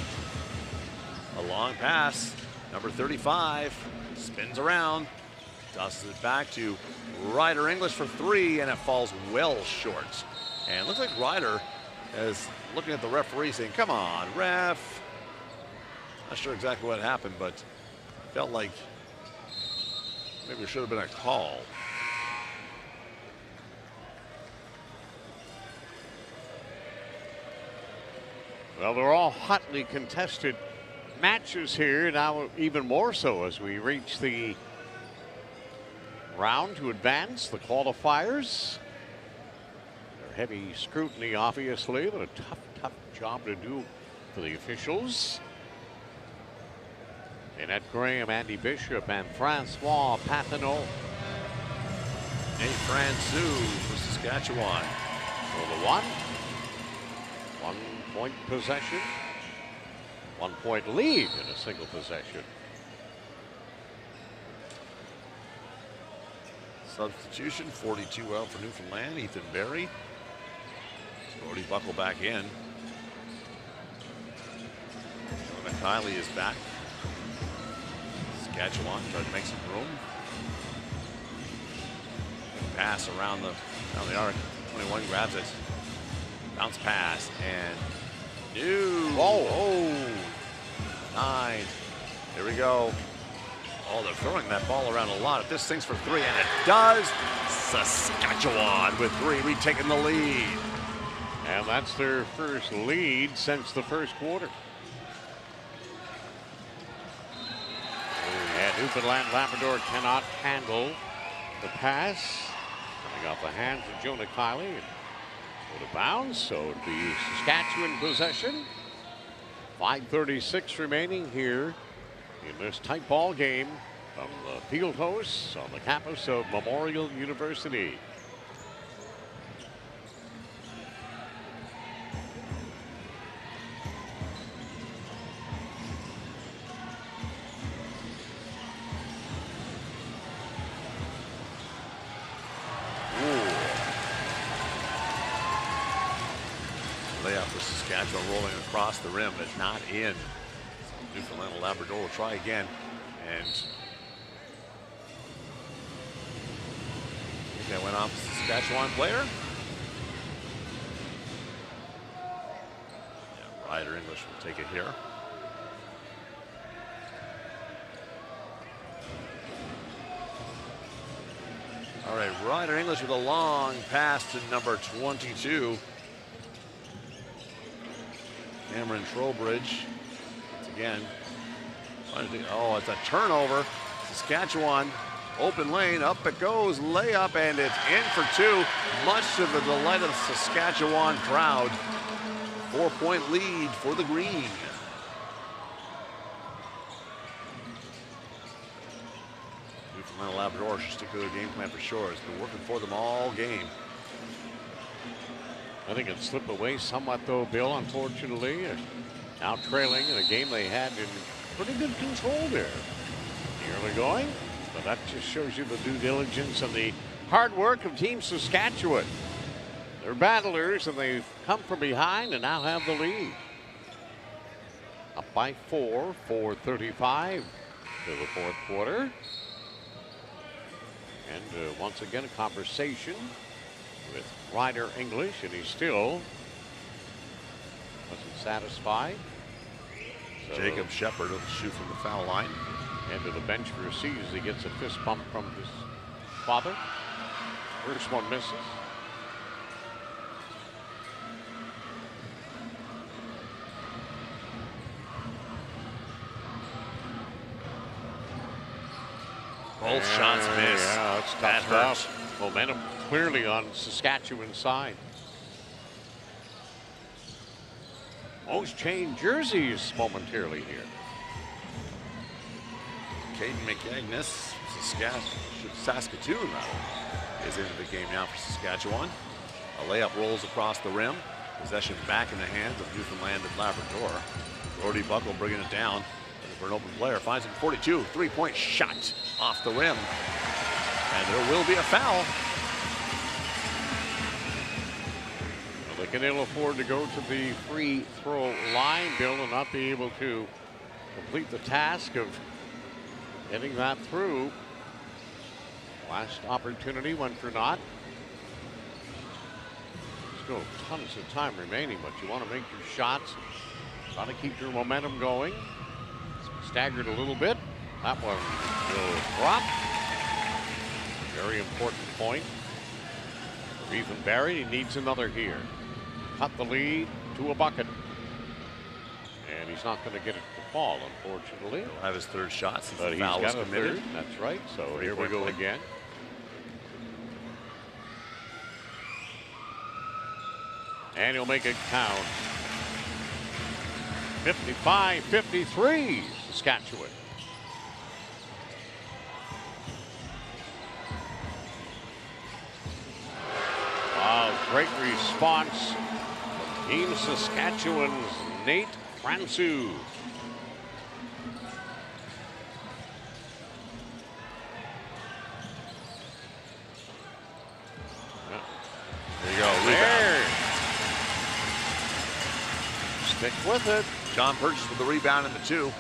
A long pass. Number 35 spins around. Tosses it back to Ryder English for 3, and it falls well short. And it looks like Ryder is looking at the referee saying, come on, ref. Not sure exactly what happened, but felt like maybe it should have been a call. Well, they're all hotly contested matches here, now even more so as we reach the round to advance, the qualifiers. They're heavy scrutiny, obviously, but a tough job to do for the officials. Annette Graham, Andy Bishop, and Francois Papineau. Nate Francouz for Saskatchewan. For the 1 point possession. 1 point lead in a single possession. Substitution, 42 out for Newfoundland. Ethan Berry. Brody Buckle back in. Kylie is back. Saskatchewan trying to make some room. Pass around the arc. 21 grabs it. Bounce pass and oh, 9. Here we go. Oh, they're throwing that ball around a lot. If this thing's for 3, and it does, Saskatchewan with 3, retaking the lead. And that's their first lead since the first quarter. And Newfoundland Labrador cannot handle the pass. Coming off the hands of Jonah Kiley. Go to bounds, so it'll be Saskatchewan possession. 5:36 remaining here in this tight ball game from the field hosts on the campus of Memorial University. Layup for Saskatchewan rolling across the rim, but not in. Newfoundland Labrador will try again. And I think that went off the Saskatchewan player. Yeah, Ryder English will take it here. All right, Ryder English with a long pass to number 22. Cameron Trowbridge. Once again. Oh, it's a turnover. Saskatchewan, open lane, up it goes, layup, and it's in for 2. Much to the delight of the Saskatchewan crowd. 4-point lead for the Green. Newfoundland Labrador should stick to their game plan for sure. It's been working for them all game. I think it slipped away somewhat, though, Bill, unfortunately. Now trailing in a game they had in pretty good control there. The early going, but that just shows you the due diligence and the hard work of Team Saskatchewan. They're battlers, and they've come from behind and now have the lead. Up by 4, 4:35 to the fourth quarter. And once again, a conversation with Ryder English, and he still wasn't satisfied. So Jacob Shepard will shoot from the foul line. And to the bench for a seat as he gets a fist bump from his father. First one misses. Both shots miss. Yeah, that's that tough hurts. stuff. Momentum clearly on Saskatchewan's side. Most changed jerseys momentarily here. Caden McAgness, Saskatoon rather, is into the game now for Saskatchewan. A layup rolls across the rim. Possession back in the hands of Newfoundland and Labrador. Brody Buckle bringing it down for an open player. Finds him 42. 3-point shot off the rim. And there will be a foul. Well, they can ill afford to go to the free throw line, Bill, and not be able to complete the task of getting that through. Last opportunity went for naught. Still tons of time remaining, but you want to make your shots. Try to keep your momentum going. Staggered a little bit. That one will drop. Very important point for Ethan Barry. He needs another here. Cut the lead to a bucket. he's not going to get it to fall, unfortunately. He'll have his third shot since But the he's foul was got a committed. third. That's right. So here we go again. And he'll make it count. 55-53, Saskatchewan. Wow, great response from Team Saskatchewan's Nate Francu. There you go, rebound. There. Stick with it. John Burgess with the rebound in the 2.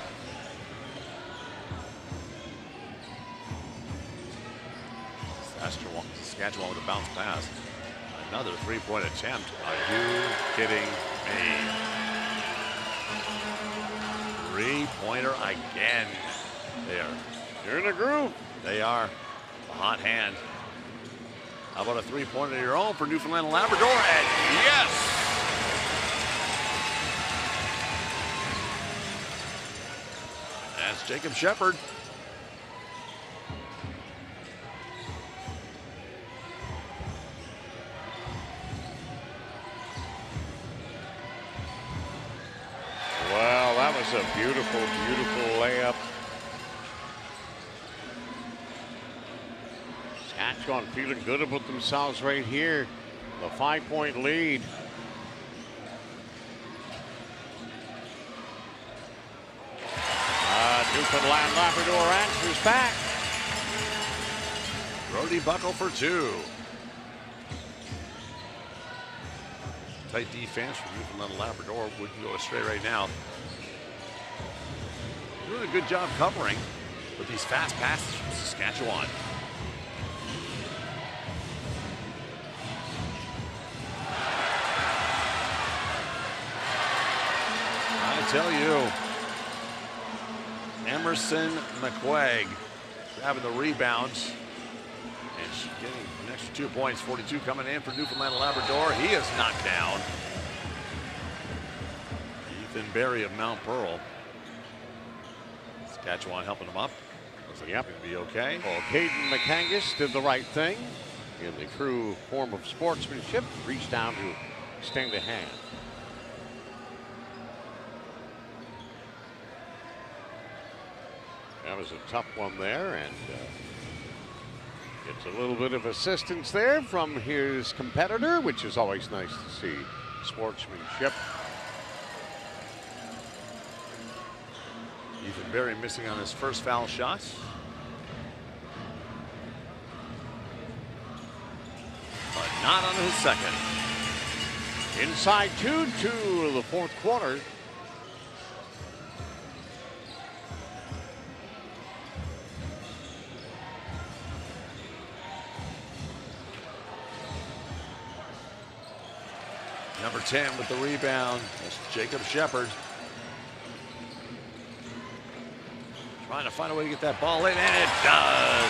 Saskatchewan with a bounce pass. Another three-point attempt. Are you kidding me? Three-pointer again. They're in a groove. They are. A hot hand. How about a three-pointer of your own for Newfoundland Labrador? And yes! That's Jacob Shepard. Well, that was a beautiful, beautiful layup. Saskatchewan feeling good about themselves right here. The 5-point lead. Newfoundland Labrador answers back. Brody Buckle for 2. Tight defense from Newfoundland Labrador. Wouldn't go astray right now. Doing a good job covering with these fast passes from Saskatchewan. I tell you, Emerson McQuaig grabbing the rebounds. And she's getting an extra 2 points. 42 coming in for Newfoundland Labrador. He is knocked down. Ethan Berry of Mount Pearl. Saskatchewan helping him up. Looks like he's going to be okay. Well, Caden McCangus did the right thing in the true form of sportsmanship. Reached down to extend a hand. That was a tough one there, and gets a little bit of assistance there from his competitor, which is always nice to see. Sportsmanship. Ethan Berry missing on his first foul shot. But not on his second. Inside 2-2 of the fourth quarter. Number 10 with the rebound. That's Jacob Shepard. Trying to find a way to get that ball in, and it does.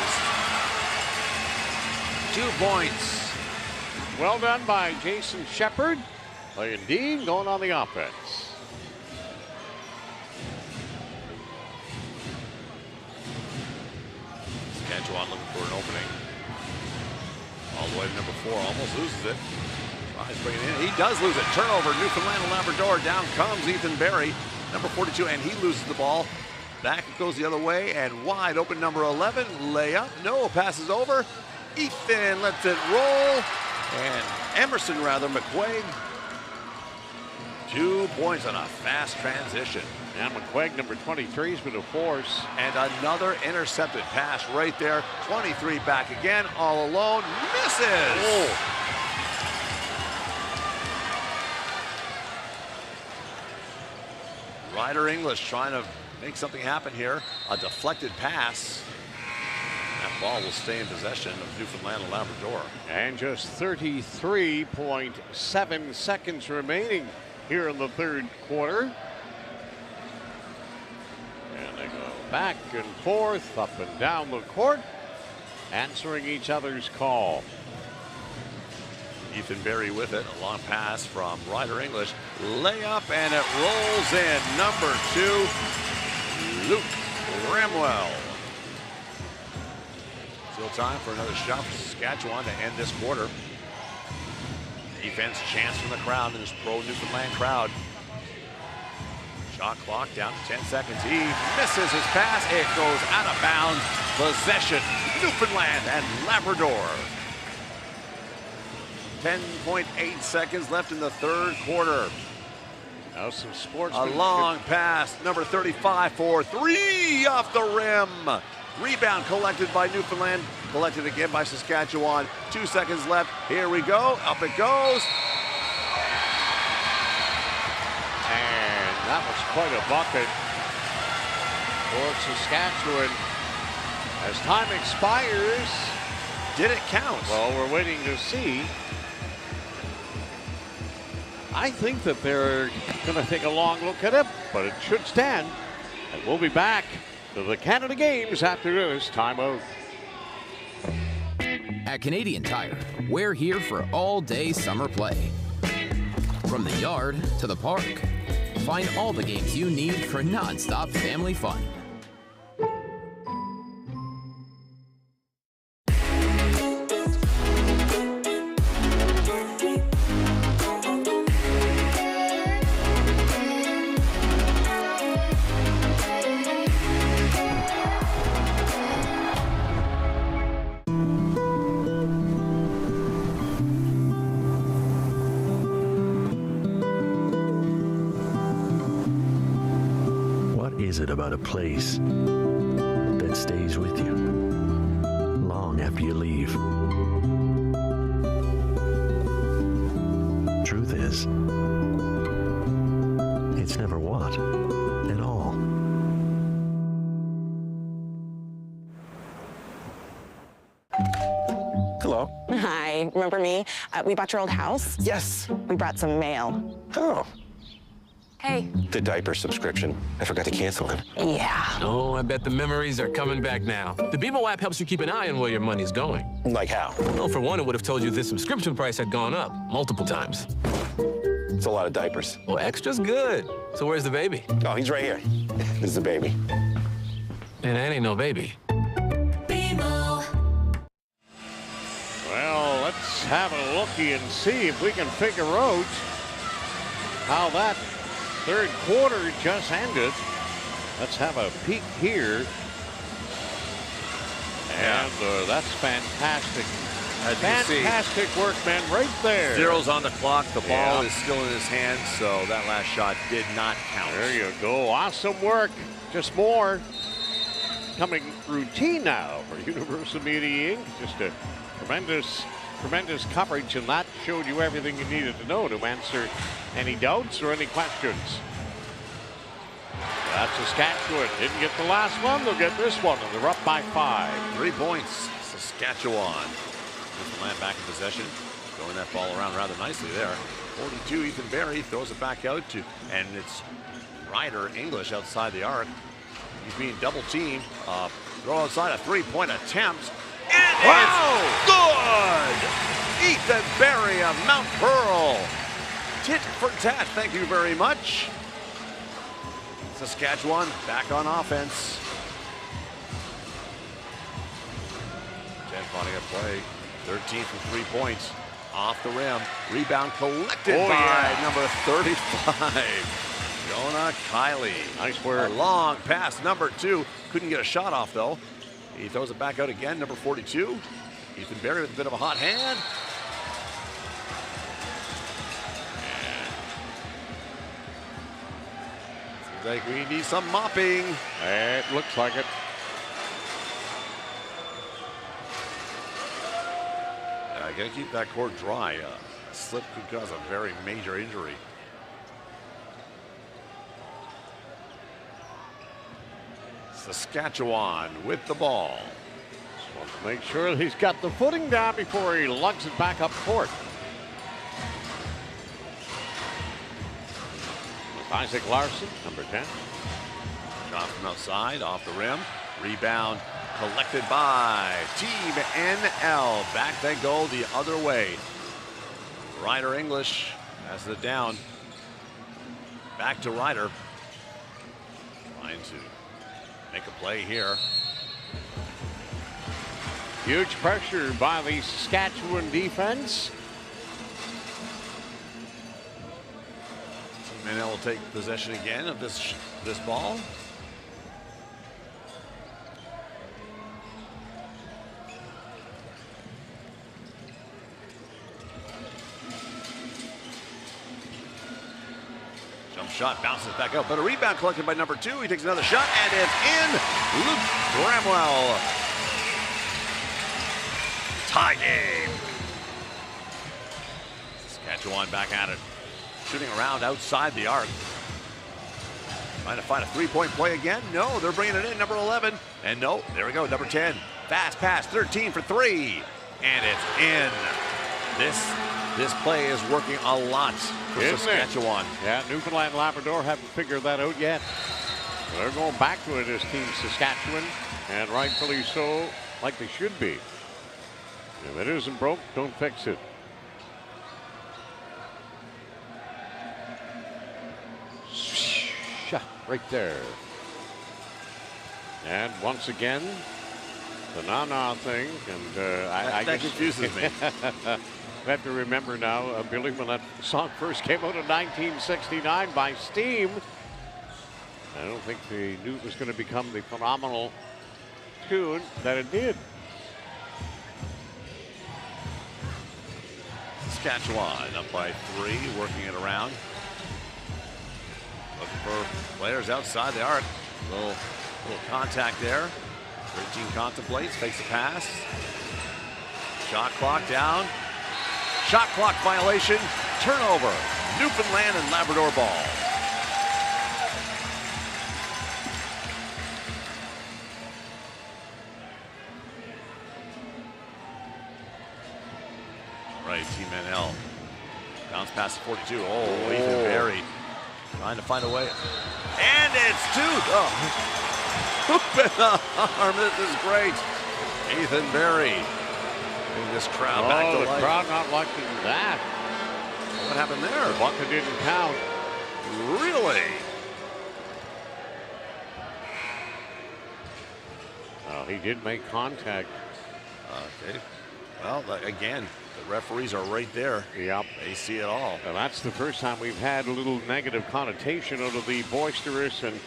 2 points. Well done by Jason Shepard. Playing Dean going on the offense. Saskatchewan looking for an opening. All the way to number 4, almost loses it. Tries bringing it in. He does lose it. Turnover, Newfoundland and Labrador. Down comes Ethan Berry, number 42, and he loses the ball. Back it goes the other way, and wide open number 11. Layup. No, passes over. Ethan lets it roll. And Emerson, McQuaig. 2 points on a fast transition. And McQuaig, number 23, has been a force. And another intercepted pass right there. 23 back again, all alone. Misses. Oh. Ryder English trying to make something happen here. A deflected pass. That ball will stay in possession of Newfoundland and Labrador. And just 33.7 seconds remaining here in the third quarter. And they go back and forth, up and down the court, answering each other's call. Ethan Berry with it. A long pass from Ryder English. Layup, and it rolls in. Number 2, Luke Bramwell. Still time for another shot for Saskatchewan to end this quarter. Defense chance from the crowd in this pro Newfoundland crowd. Shot clock down to 10 seconds. He misses his pass. It goes out of bounds. Possession, Newfoundland and Labrador. 10.8 seconds left in the third quarter. Now some sports. A long pass, number 35 for 3 off the rim. Rebound collected by Newfoundland, collected again by Saskatchewan. 2 seconds left. Here we go. Up it goes. And that was quite a bucket for Saskatchewan. As time expires, did it count? Well, we're waiting to see. I think that they're going to take a long look at it, but it should stand. And we'll be back to the Canada Games after this timeout. At Canadian Tire, we're here for all-day summer play. From the yard to the park, find all the games you need for non-stop family fun. Is it about a place that stays with you long after you leave? Truth is, it's never what at all. Hello. Hi, remember me? We bought your old house. Yes. We brought some mail. Oh. Hey. The diaper subscription. I forgot to cancel it. Yeah. Oh, I bet the memories are coming back now. The BMO app helps you keep an eye on where your money's going. Like how? Well, for one, it would have told you this subscription price had gone up multiple times. It's a lot of diapers. Well, extra's good. So where's the baby? Oh, he's right here. This is the baby. And that ain't no baby. Well, let's have a looky and see if we can figure out how that third quarter just ended. Let's have a peek here. And that's fantastic. Fantastic work, man, right there. Zero's on the clock. The ball is still in his hand, so that last shot did not count. There you go. Awesome work. Just more coming routine now for Universal Media Inc. Just a tremendous coverage, and that showed you everything you needed to know to answer any doubts or any questions. That's Saskatchewan. Didn't get the last one. They'll get this one, and they're up by 5. 3 points, Saskatchewan. Newfoundland back in possession. Throwing that ball around rather nicely there. 42, Ethan Berry throws it back out to, and it's Ryder English outside the arc. He's being double teamed. Throw outside, a 3-point attempt. And it's good! Ethan Berry of Mount Pearl. Tit for tat, thank you very much. Saskatchewan back on offense. 10 finding a play. 13 from 3 points. Off the rim. Rebound collected by number 35. Jonah Kiley. Nice work. A long pass. Number 2. Couldn't get a shot off, though. He throws it back out again. Number 42. Ethan Berry with a bit of a hot hand. Seems like we need some mopping. It looks like it. I gotta keep that court dry. Slip could cause a very major injury. Saskatchewan with the ball. Just wants to make sure he's got the footing down before he lugs it back up court. Isaac Larson, number 10. Shot from outside, off the rim. Rebound collected by Team NL. Back they go the other way. Ryder English has it down. Back to Ryder. Trying to make a play here. Huge pressure by the Saskatchewan defense. Manel will take possession again of this ball. Jump shot, bounces back up, but a rebound collected by number 2. He takes another shot, and it's in. Luke Bramwell. Tie game. Saskatchewan back at it. Shooting around outside the arc. Trying to find a three-point play again. No, they're bringing it in. Number 11. And no, there we go. Number 10. Fast pass. 13 for 3. And it's in. This play is working a lot for Saskatchewan. Yeah, Newfoundland Labrador haven't figured that out yet. They're going back to it as Team Saskatchewan. And rightfully so, like they should be. If it isn't broke, don't fix it. Right there. And once again, the na-na thing. And that confuses me. I have to remember now, Billy, when that song first came out in 1969 by Steam, I don't think they knew it was going to become the phenomenal tune that it did. Saskatchewan up by 3, working it around. Looking for players outside the arc. Little contact there. 13 contemplates, fakes a pass. Shot clock down. Shot clock violation. Turnover. Newfoundland and Labrador ball. Right, Team NL. Bounce pass to 42. Oh, Ethan Berry. Trying to find a way. And it's 2. Oh. Hoop in the arm. This is great. Ethan Berry. Bring this crowd back to life. The crowd not liking that. What happened there? The bucket didn't count. Really? Well, he did make contact. Okay. Well, again, the referees are right there. Yep. They see it all. And that's the first time we've had a little negative connotation out of the boisterous and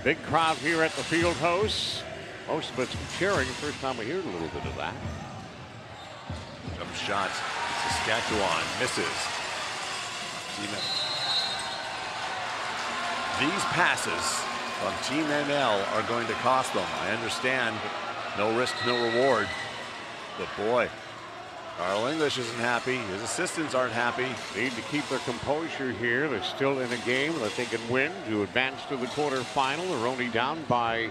big crowd here at the field house. Most of it's cheering. First time we hear a little bit of that. Jump shot. Saskatchewan misses. These passes from Team NL are going to cost them. I understand. No risk, no reward. But boy, Carl English isn't happy. His assistants aren't happy. Need to keep their composure here. They're still in a game that they can win to advance to the quarterfinal. They're only down by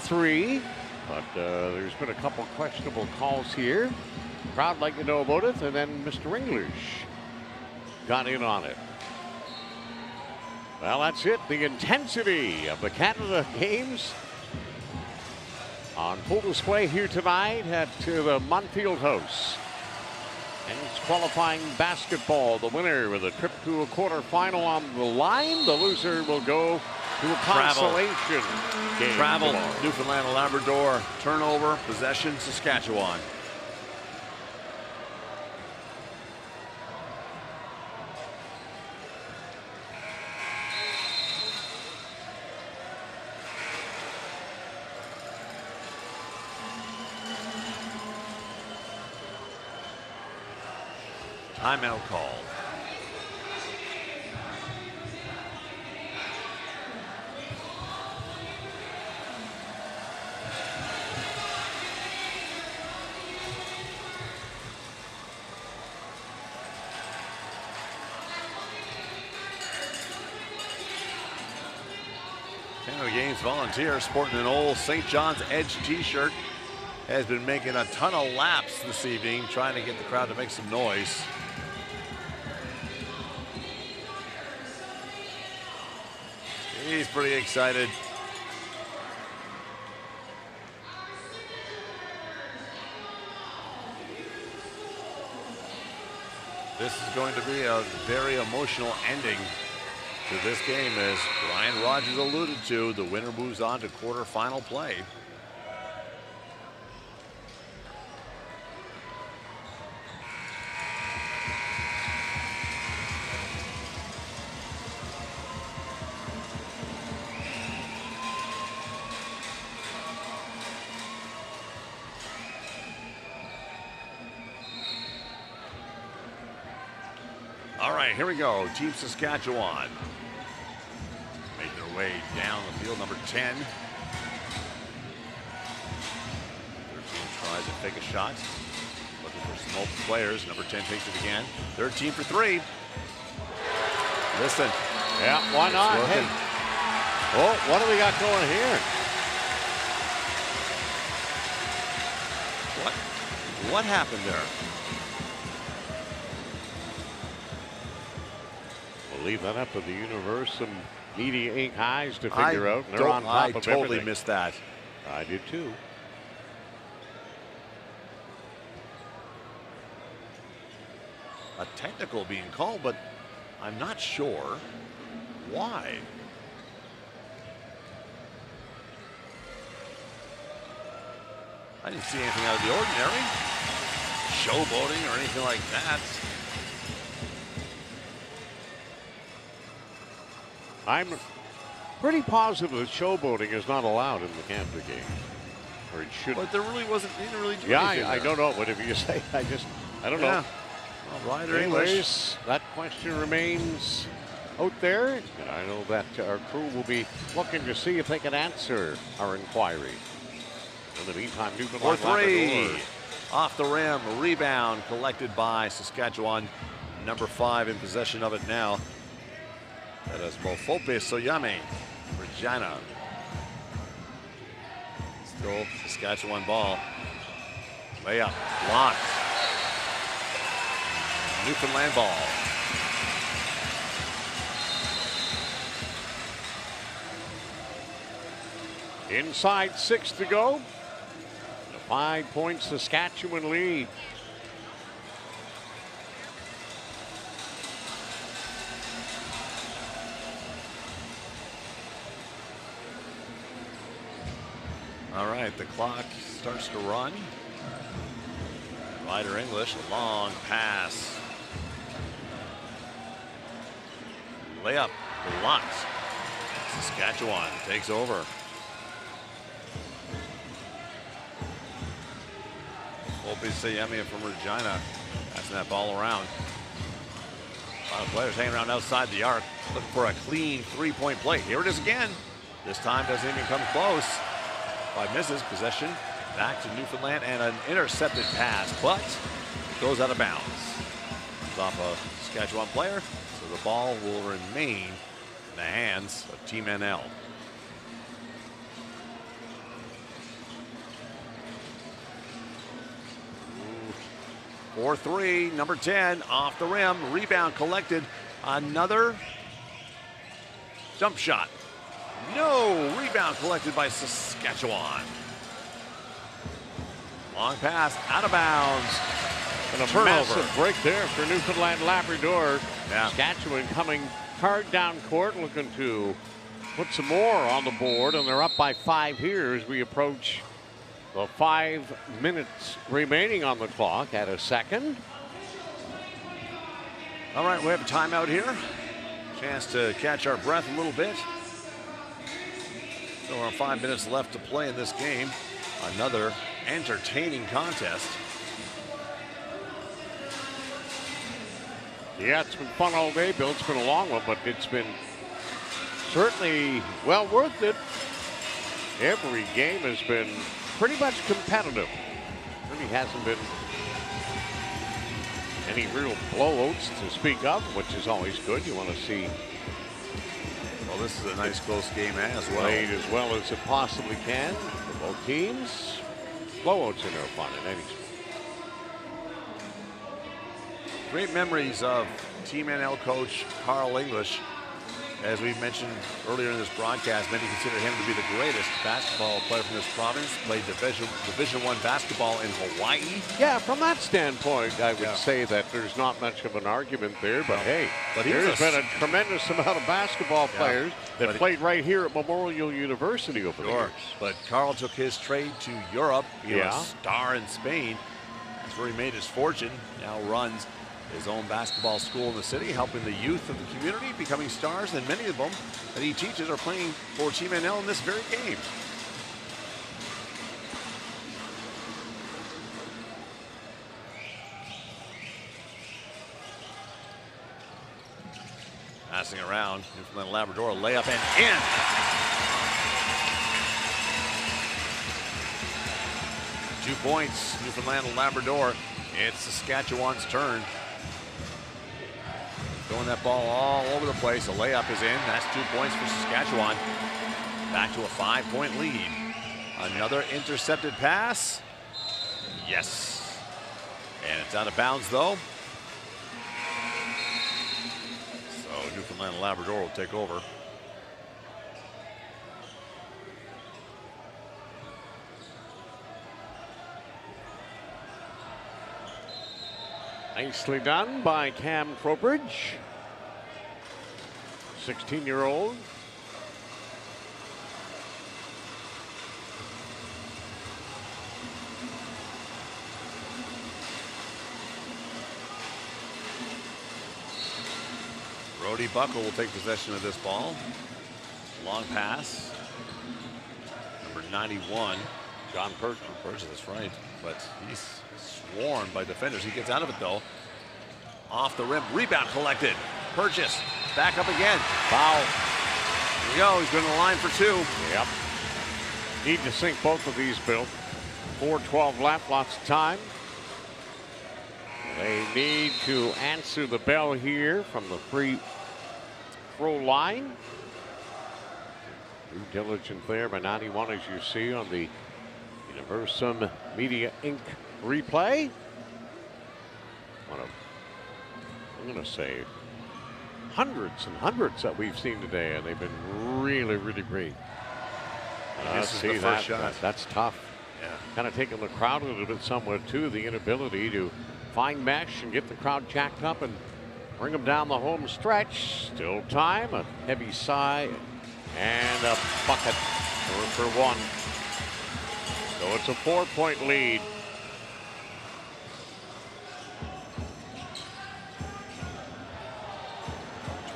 3. But there's been a couple questionable calls here. Crowd like to know about it. And then Mr. English got in on it. Well, that's it. The intensity of the Canada Games on full display here tonight at the Munn Field House. And it's qualifying basketball. The winner with a trip to a quarterfinal on the line. The loser will go to a consolation game. Travel, Newfoundland and Labrador. Turnover, possession, Saskatchewan. Timeout called. Canada Games volunteer sporting an old St. John's Edge t-shirt has been making a ton of laps this evening, trying to get the crowd to make some noise. He's pretty excited. This is going to be a very emotional ending to this game. As Ryan Rogers alluded to, the winner moves on to quarterfinal play. All right, here we go. Team Saskatchewan make their way down the field. Number 10. 13 tries to take a shot. Looking for some open players. Number 10 takes it again. 13 for 3. Listen. Yeah, why not? Hey. Oh, what do we got going here? What happened there? Leave that up to the Universe and Media Inc. eyes to figure out. And they're on top I of totally everything. missed that. I did too. A technical being called, but I'm not sure why. I didn't see anything out of the ordinary. Showboating or anything like that. I'm pretty positive that showboating is not allowed in the Canada game, or it shouldn't. But there really wasn't. He didn't really do yeah, anything I there. don't know. Whatever you say, I don't know. Well, Ryder Anyways, English. that question remains out there, and I know that our crew will be looking to see if they can answer our inquiry. In the meantime, Newfoundland Labrador. Off the rim, rebound collected by Saskatchewan. Number 5 in possession of it now. That is Mofope Soyame, Regina. Still Saskatchewan ball. Layup, blocked. Newfoundland ball. Inside 6 to go. A 5-point Saskatchewan lead. All right, the clock starts to run. Ryder English, a long pass. Layup, blocked. Saskatchewan takes over. Opie Sayemi from Regina passing that ball around. A lot of players hanging around outside the arc, looking for a clean three-point play. Here it is again. This time doesn't even come close. 5 misses, possession back to Newfoundland, and an intercepted pass, but it goes out of bounds. It's off a Saskatchewan player, so the ball will remain in the hands of Team NL. 4-3, number 10 off the rim, rebound collected, another jump shot. No, rebound collected by Saskatchewan. Long pass, out of bounds. And a turnover. massive break there for Newfoundland Labrador. Yeah. Saskatchewan coming hard down court, looking to put some more on the board, and they're up by 5 here as we approach the 5 minutes remaining on the clock. At a second. All right, we have a timeout here. Chance to catch our breath a little bit. So we're 5 minutes left to play in this game. Another entertaining contest. Yeah, it's been fun all day, Bill. It's been a long one, but it's been certainly well worth it. Every game has been pretty much competitive. Really hasn't been any real blowouts to speak of, which is always good. You want to see Well, this is a nice close game as well. played as well as it possibly can for both teams. Blowouts are no fun in any sport. Great memories of Team NL coach Carl English as we mentioned earlier in this broadcast, many consider him to be the greatest basketball player from this province. Played Division I basketball in Hawaii. Yeah, from that standpoint, I would say that there's not much of an argument there. But hey, there's been a tremendous amount of basketball players that played right here at Memorial University over the years. But Carl took his trade to Europe. He was a star in Spain. That's where he made his fortune. Now runs his own basketball school in the city, helping the youth of the community becoming stars, and many of them that he teaches are playing for Team NL in this very game. Passing around, Newfoundland Labrador, layup and in. Two points, Newfoundland Labrador. It's Saskatchewan's turn. Throwing that ball all over the place. A layup is in. That's 2 points for Saskatchewan. Back to a 5-point lead. Another intercepted pass. Yes. And it's out of bounds, though. So Newfoundland Labrador will take over. Nicely done by Cam Trowbridge, 16-year-old. Brody Buckle will take possession of this ball. Long pass. Number 91, John Purchase. That's right. But he's swarmed by defenders. He gets out of it, though. Off the rim. Rebound collected. Purchase. Back up again. Foul. Here we go. He's going to the line for two. Yep. Need to sink both of these, Bill. 4:12 left. Lots of time. They need to answer the bell here from the free throw line. Due diligence there by 91, as you see on the Universum Media Inc. replay. I'm going to say hundreds and hundreds that we've seen today, and they've been really, really great. This is the first shot. That's tough. Yeah. Kind of taking the crowd a little bit somewhat too, the inability to find mesh and get the crowd jacked up and bring them down the home stretch. Still time, a heavy sigh, and a bucket for one. So it's a 4-point lead.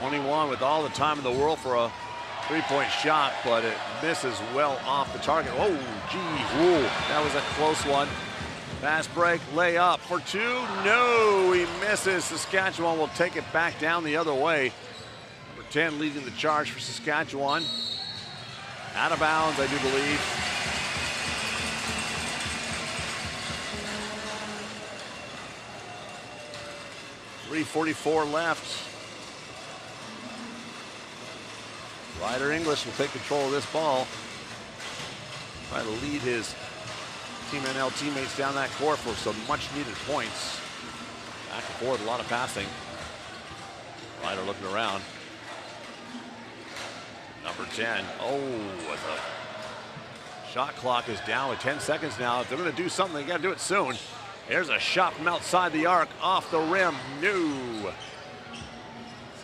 .21 with all the time in the world for a three-point shot, but it misses well off the target. Oh, geez. Ooh, that was a close one. Fast break, layup for two. No, he misses. Saskatchewan will take it back down the other way. Number 10 leading the charge for Saskatchewan. Out of bounds, I do believe. .344 left. Ryder English will take control of this ball. Try to lead his Team NL teammates down that court for some much needed points. Back and forth, a lot of passing. Ryder looking around. Number 10. Oh, the shot clock is down with 10 seconds now. If they're going to do something, they got to do it soon. There's a shot from outside the arc, off the rim. No.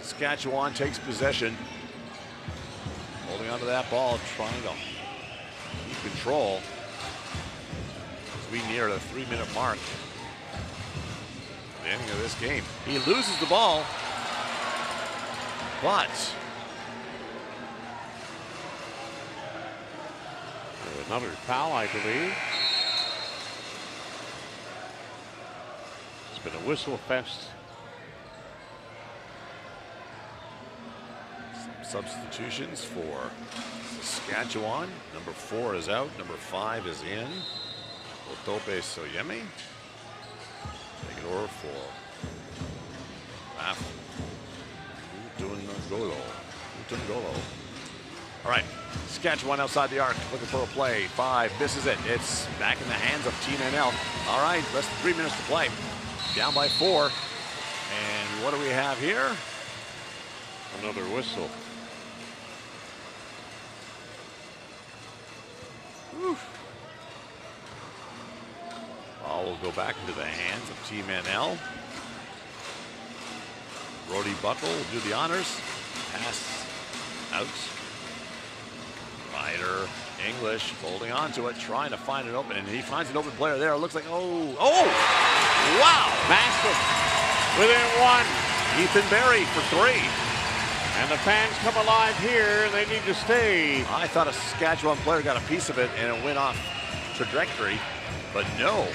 Saskatchewan takes possession. Holding onto that ball, trying to keep control. As we near the 3-minute mark. The ending of this game. He loses the ball, but another foul, I believe. It's been a whistle fest. Substitutions for Saskatchewan. Number 4 is out. Number 5 is in. Otope Soyemi. Take it over for Utungolo. All right, Saskatchewan outside the arc, looking for a play. 5 misses it. It's back in the hands of Team NL. All right, less than 3 minutes to play. Down by 4. And what do we have here? Another whistle. Ball will go back into the hands of Team NL. Brody Buckle will do the honors. Pass out. Ryder English holding on to it, trying to find an open, and he finds an open player there. It looks like, wow! Massive within one. Ethan Berry for 3. And the fans come alive here. They need to stay. I thought a Saskatchewan player got a piece of it and it went off trajectory, but no.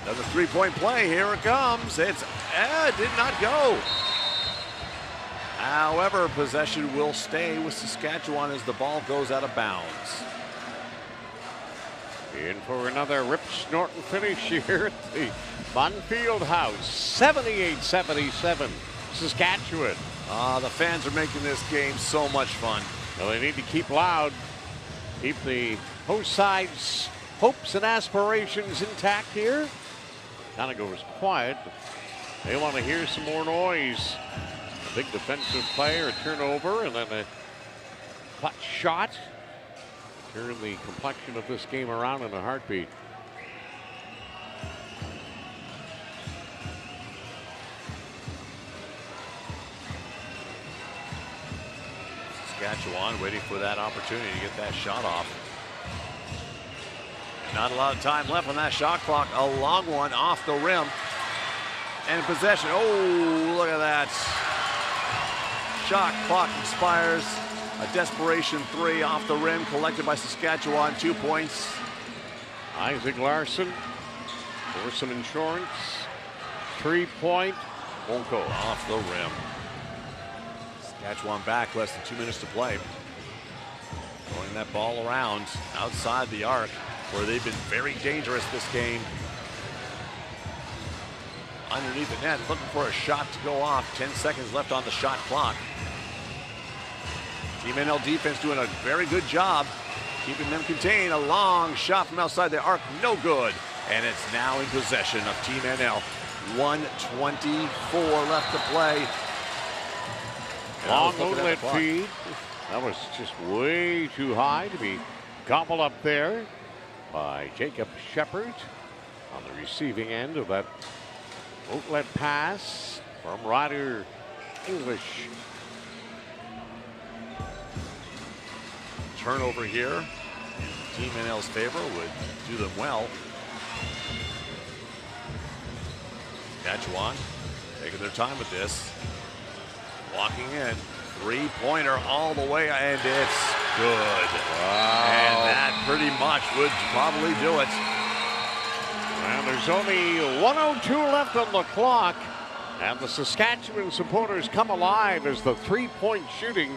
Another 3-point play. Here it comes. It did not go. However, possession will stay with Saskatchewan as the ball goes out of bounds. In for another rip snorting finish here at the Bunn Field House. 78-77, Saskatchewan. The fans are making this game so much fun. Well, they need to keep loud, keep the host side's hopes and aspirations intact here. Kind of goes quiet. They want to hear some more noise. A big defensive play, a turnover, and then a clutch shot. Turn the complexion of this game around in a heartbeat. Saskatchewan waiting for that opportunity to get that shot off. Not a lot of time left on that shot clock. A long one off the rim. And possession. Oh, look at that. Shot clock expires. A desperation 3 off the rim collected by Saskatchewan. 2 points. Isaac Larson for some insurance. 3-point. Won't go. Off the rim. Saskatchewan back, less than 2 minutes to play. Throwing that ball around outside the arc, where they've been very dangerous this game. Underneath the net, looking for a shot to go off. 10 seconds left on the shot clock. Team NL defense doing a very good job keeping them contained. A long shot from outside the arc, no good. And it's now in possession of Team NL. 1:24 left to play. Long outlet feed. That was just way too high to be gobbled up there by Jacob Shepard on the receiving end of that outlet pass from Ryder English. Turnover here. Team NL's favor would do them well. Saskatchewan taking their time with this. Walking in. 3-pointer all the way, and it's good. Wow. And that pretty much would probably do it. And there's only 1:02 left on the clock. And the Saskatchewan supporters come alive as the 3-point shooting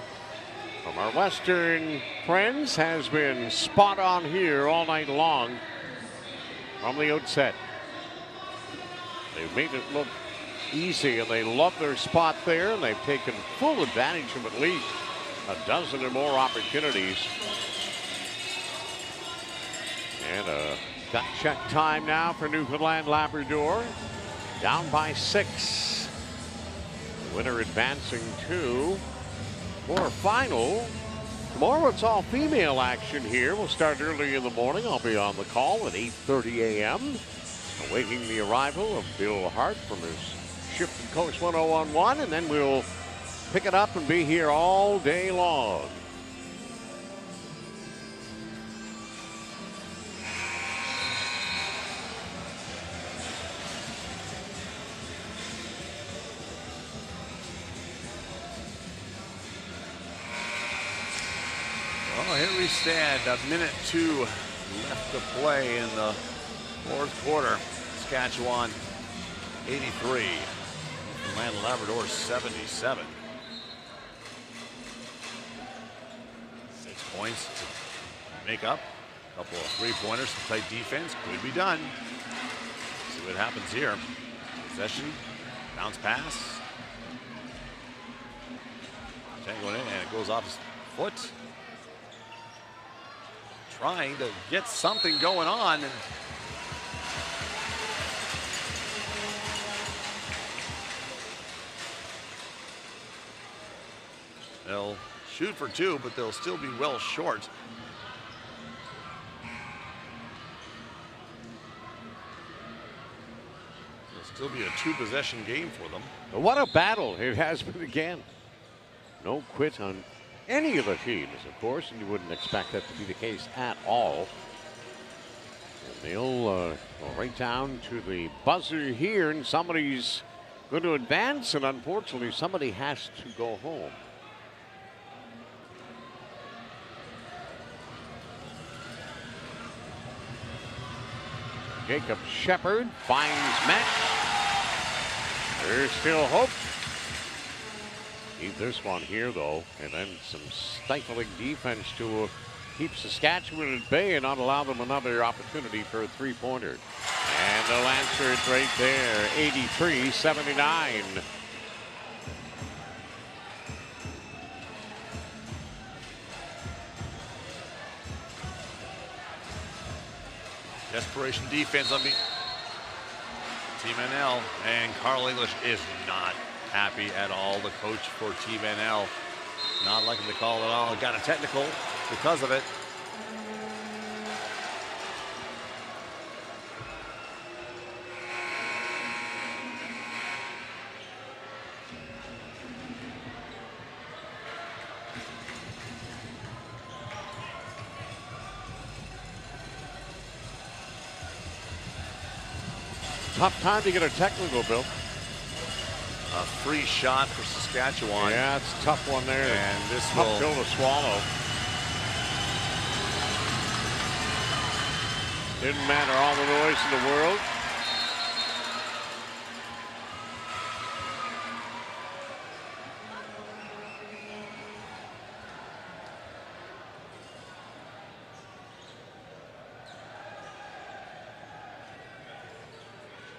from our Western friends has been spot on here all night long from the outset. They've made it look easy, and they love their spot there, and they've taken full advantage of at least a dozen or more opportunities. And a gut check time now for Newfoundland Labrador. Down by 6. The winner advancing to quarterfinal. Tomorrow it's all female action here. We'll start early in the morning. I'll be on the call at 8:30 a.m. awaiting the arrival of Bill Hart from his shift in Coast 1011, and then we'll pick it up and be here all day long. Well, here we stand. 1:02 left to play in the fourth quarter. Saskatchewan 83. Newfoundland Labrador 77. 6 points to make up. A couple of 3-pointers, some tight defense. Could be done. See what happens here. Possession, bounce pass. Going in, and it goes off his foot. Trying to get something going on. And they'll shoot for 2, but they'll still be well short. Still be a 2-possession game for them. What a battle it has been again. No quit on any of the teams, of course, and you wouldn't expect that to be the case at all. And they'll go right down to the buzzer here, and somebody's going to advance, and unfortunately somebody has to go home. Jacob Shepard finds Matt. There's still hope. Need this one here, though, and then some stifling defense to keep Saskatchewan at bay and not allow them another opportunity for a three-pointer. And they'll answer it right there, 83-79. Desperation defense on Team NL, and Carl English is not happy at all. The coach for Team NL not liking the call at all. Got a technical because of it. Tough time to get a technical, Bill. A free shot for Saskatchewan. Yeah, it's a tough one there. And this tough pill to swallow. Didn't matter all the noise in the world.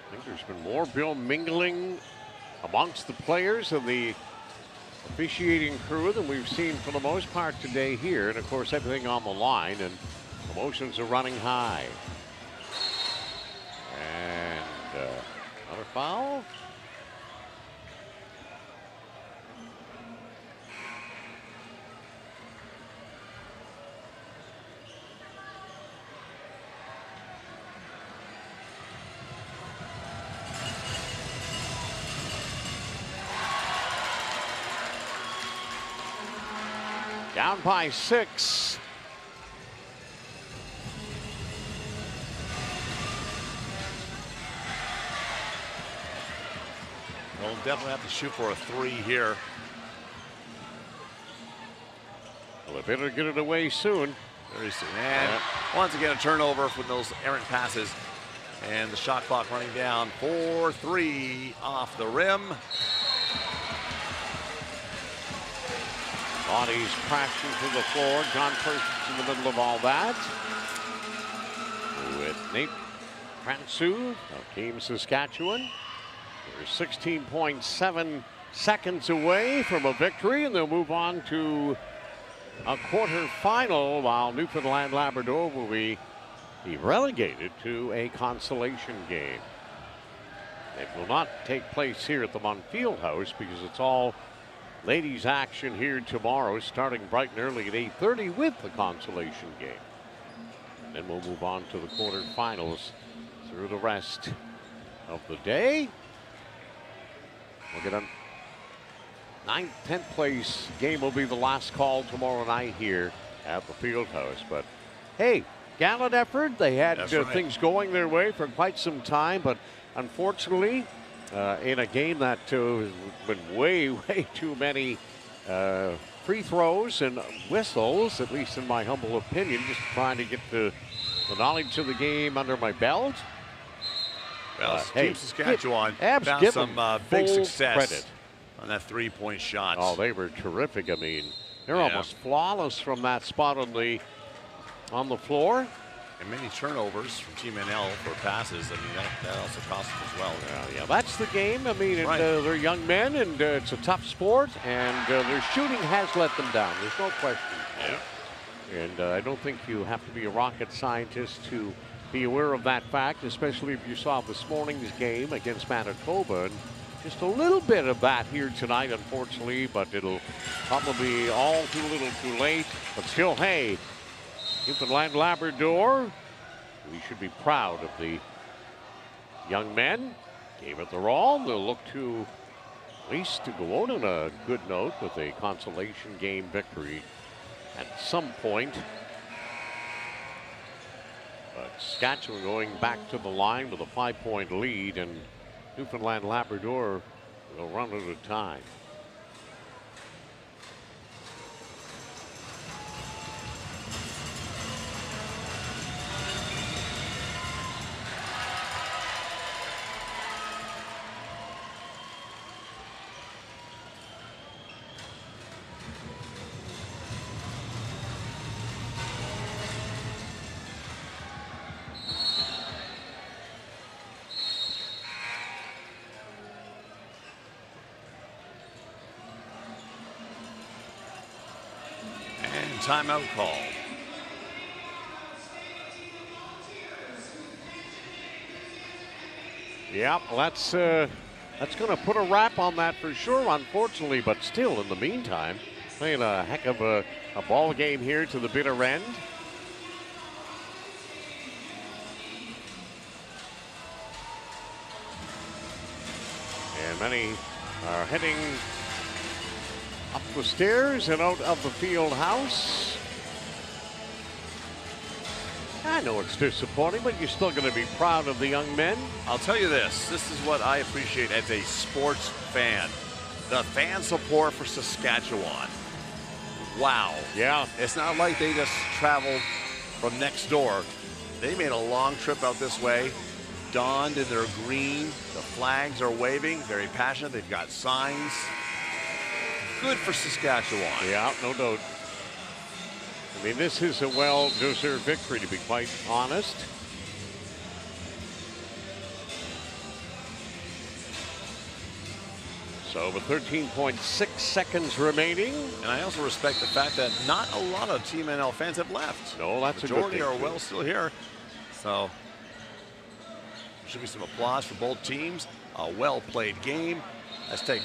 I think there's been more, Bill, mingling amongst the players and the officiating crew than we've seen for the most part today here. And of course, everything on the line, and emotions are running high. And another foul. Down by 6. They'll definitely have to shoot for a 3 here. Well, they better get it away soon. Very soon. And once again, a turnover with those errant passes. And the shot clock running down. 4-3 off the rim. Bodies crashing to the floor. John Perkins in the middle of all that. With Nate Pransu of Team Saskatchewan. They're 16.7 seconds away from a victory, and they'll move on to a quarterfinal, while Newfoundland Labrador will be relegated to a consolation game. It will not take place here at the Munn Fieldhouse because it's all ladies action here tomorrow, starting bright and early at 8:30 with the consolation game. And then we'll move on to the quarterfinals through the rest of the day. We'll get a 9th, 10th place game will be the last call tomorrow night here at the Fieldhouse. But hey, gallant effort. They had things going their way for quite some time, but unfortunately, in a game that has been way too many free throws and whistles, at least in my humble opinion, just trying to get the knowledge of the game under my belt. Well, Team Saskatchewan found some big success credit on that three-point shot. Oh, they were terrific. I mean, they're almost flawless from that spot on the floor. And many turnovers from Team NL for passes. I mean, that also cost them as well. Yeah, that's the game. I mean, they're young men, and it's a tough sport, and their shooting has let them down. There's no question. Yeah. And I don't think you have to be a rocket scientist to be aware of that fact, especially if you saw this morning's game against Manitoba. And just a little bit of that here tonight, unfortunately, but it'll probably be all too little too late. But still, hey, Newfoundland Labrador, we should be proud of the young men gave it their all. They'll look to at least to go out on a good note with a consolation game victory at some point. But Saskatchewan going back to the line with a 5-point lead, and Newfoundland Labrador will run out of time. Timeout call. Yeah, well, that's going to put a wrap on that for sure, unfortunately. But still, in the meantime, playing a heck of a ball game here to the bitter end. And many are heading up the stairs and out of the field house. I know it's disappointing, but you're still going to be proud of the young men. I'll tell you this is what I appreciate as a sports fan. The fan support for Saskatchewan. Wow. Yeah. It's not like they just traveled from next door. They made a long trip out this way, donned in their green. The flags are waving, very passionate. They've got signs. Good for Saskatchewan. Yeah, no doubt. I mean, this is a well-deserved victory, to be quite honest. So with 13.6 seconds remaining. And I also respect the fact that not a lot of Team NL fans have left. No, that's a good majority thing. are well still here. So there should be some applause for both teams. A well-played game. Let's take...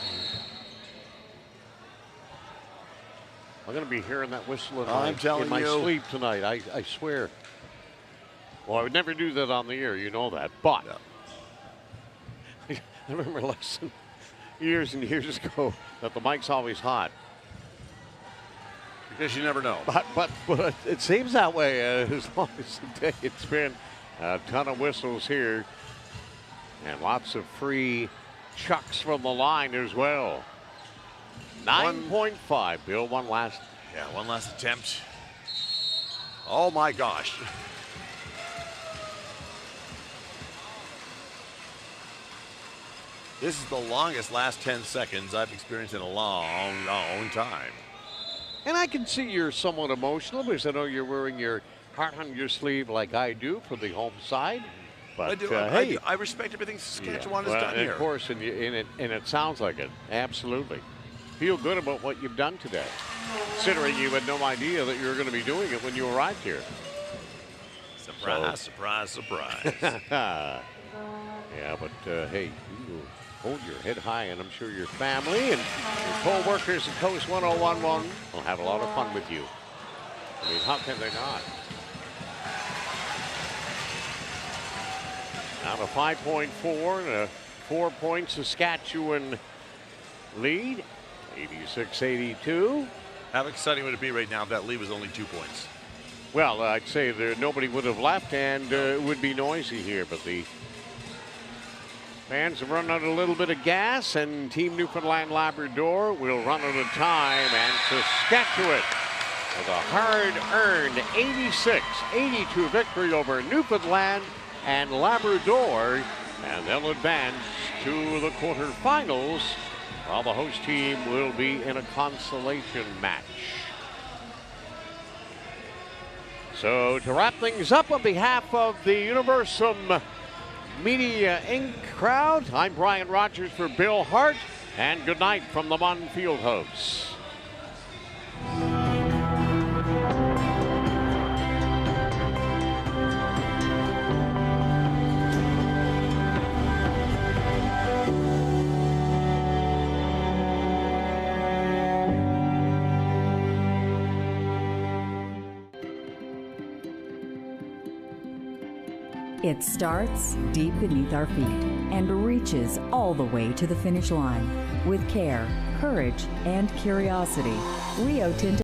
I'm going to be hearing that whistle in my sleep tonight. I swear. Well, I would never do that on the air. You know that. But I remember listening years and years ago that the mic's always hot. Because you never know. But it seems that way as long as the day it's been. A ton of whistles here. And lots of free chucks from the line as well. 9.5, Bill. One last attempt. Oh my gosh. This is the longest last 10 seconds I've experienced in a long, long time. And I can see you're somewhat emotional because I know you're wearing your heart on your sleeve like I do for the home side. But I do. Hey, I respect everything Saskatchewan has done here. Of course, and it sounds like it. Absolutely. Feel good about what you've done today, considering you had no idea that you were going to be doing it when you arrived here. Surprise, surprise, surprise. Yeah, but hey, you hold your head high, and I'm sure your family and your co-workers at Coast 1011 will have a lot of fun with you. I mean, how can they not? Now to 5.4 and a 4-point Saskatchewan lead. 86-82. How exciting would it be right now if that lead was only 2 points? Well, I'd say nobody would have left, and it would be noisy here, but the fans have run out a little bit of gas, and Team Newfoundland Labrador will run out of time, and Saskatchewan with a hard-earned 86-82 victory over Newfoundland and Labrador, and they'll advance to the quarterfinals, while the host team will be in a consolation match. So to wrap things up on behalf of the Universum Media Inc. crowd, I'm Brian Rogers for Bill Hart, and good night from the Munn Fieldhouse. It starts deep beneath our feet and reaches all the way to the finish line. With care, courage, and curiosity, Rio Tinto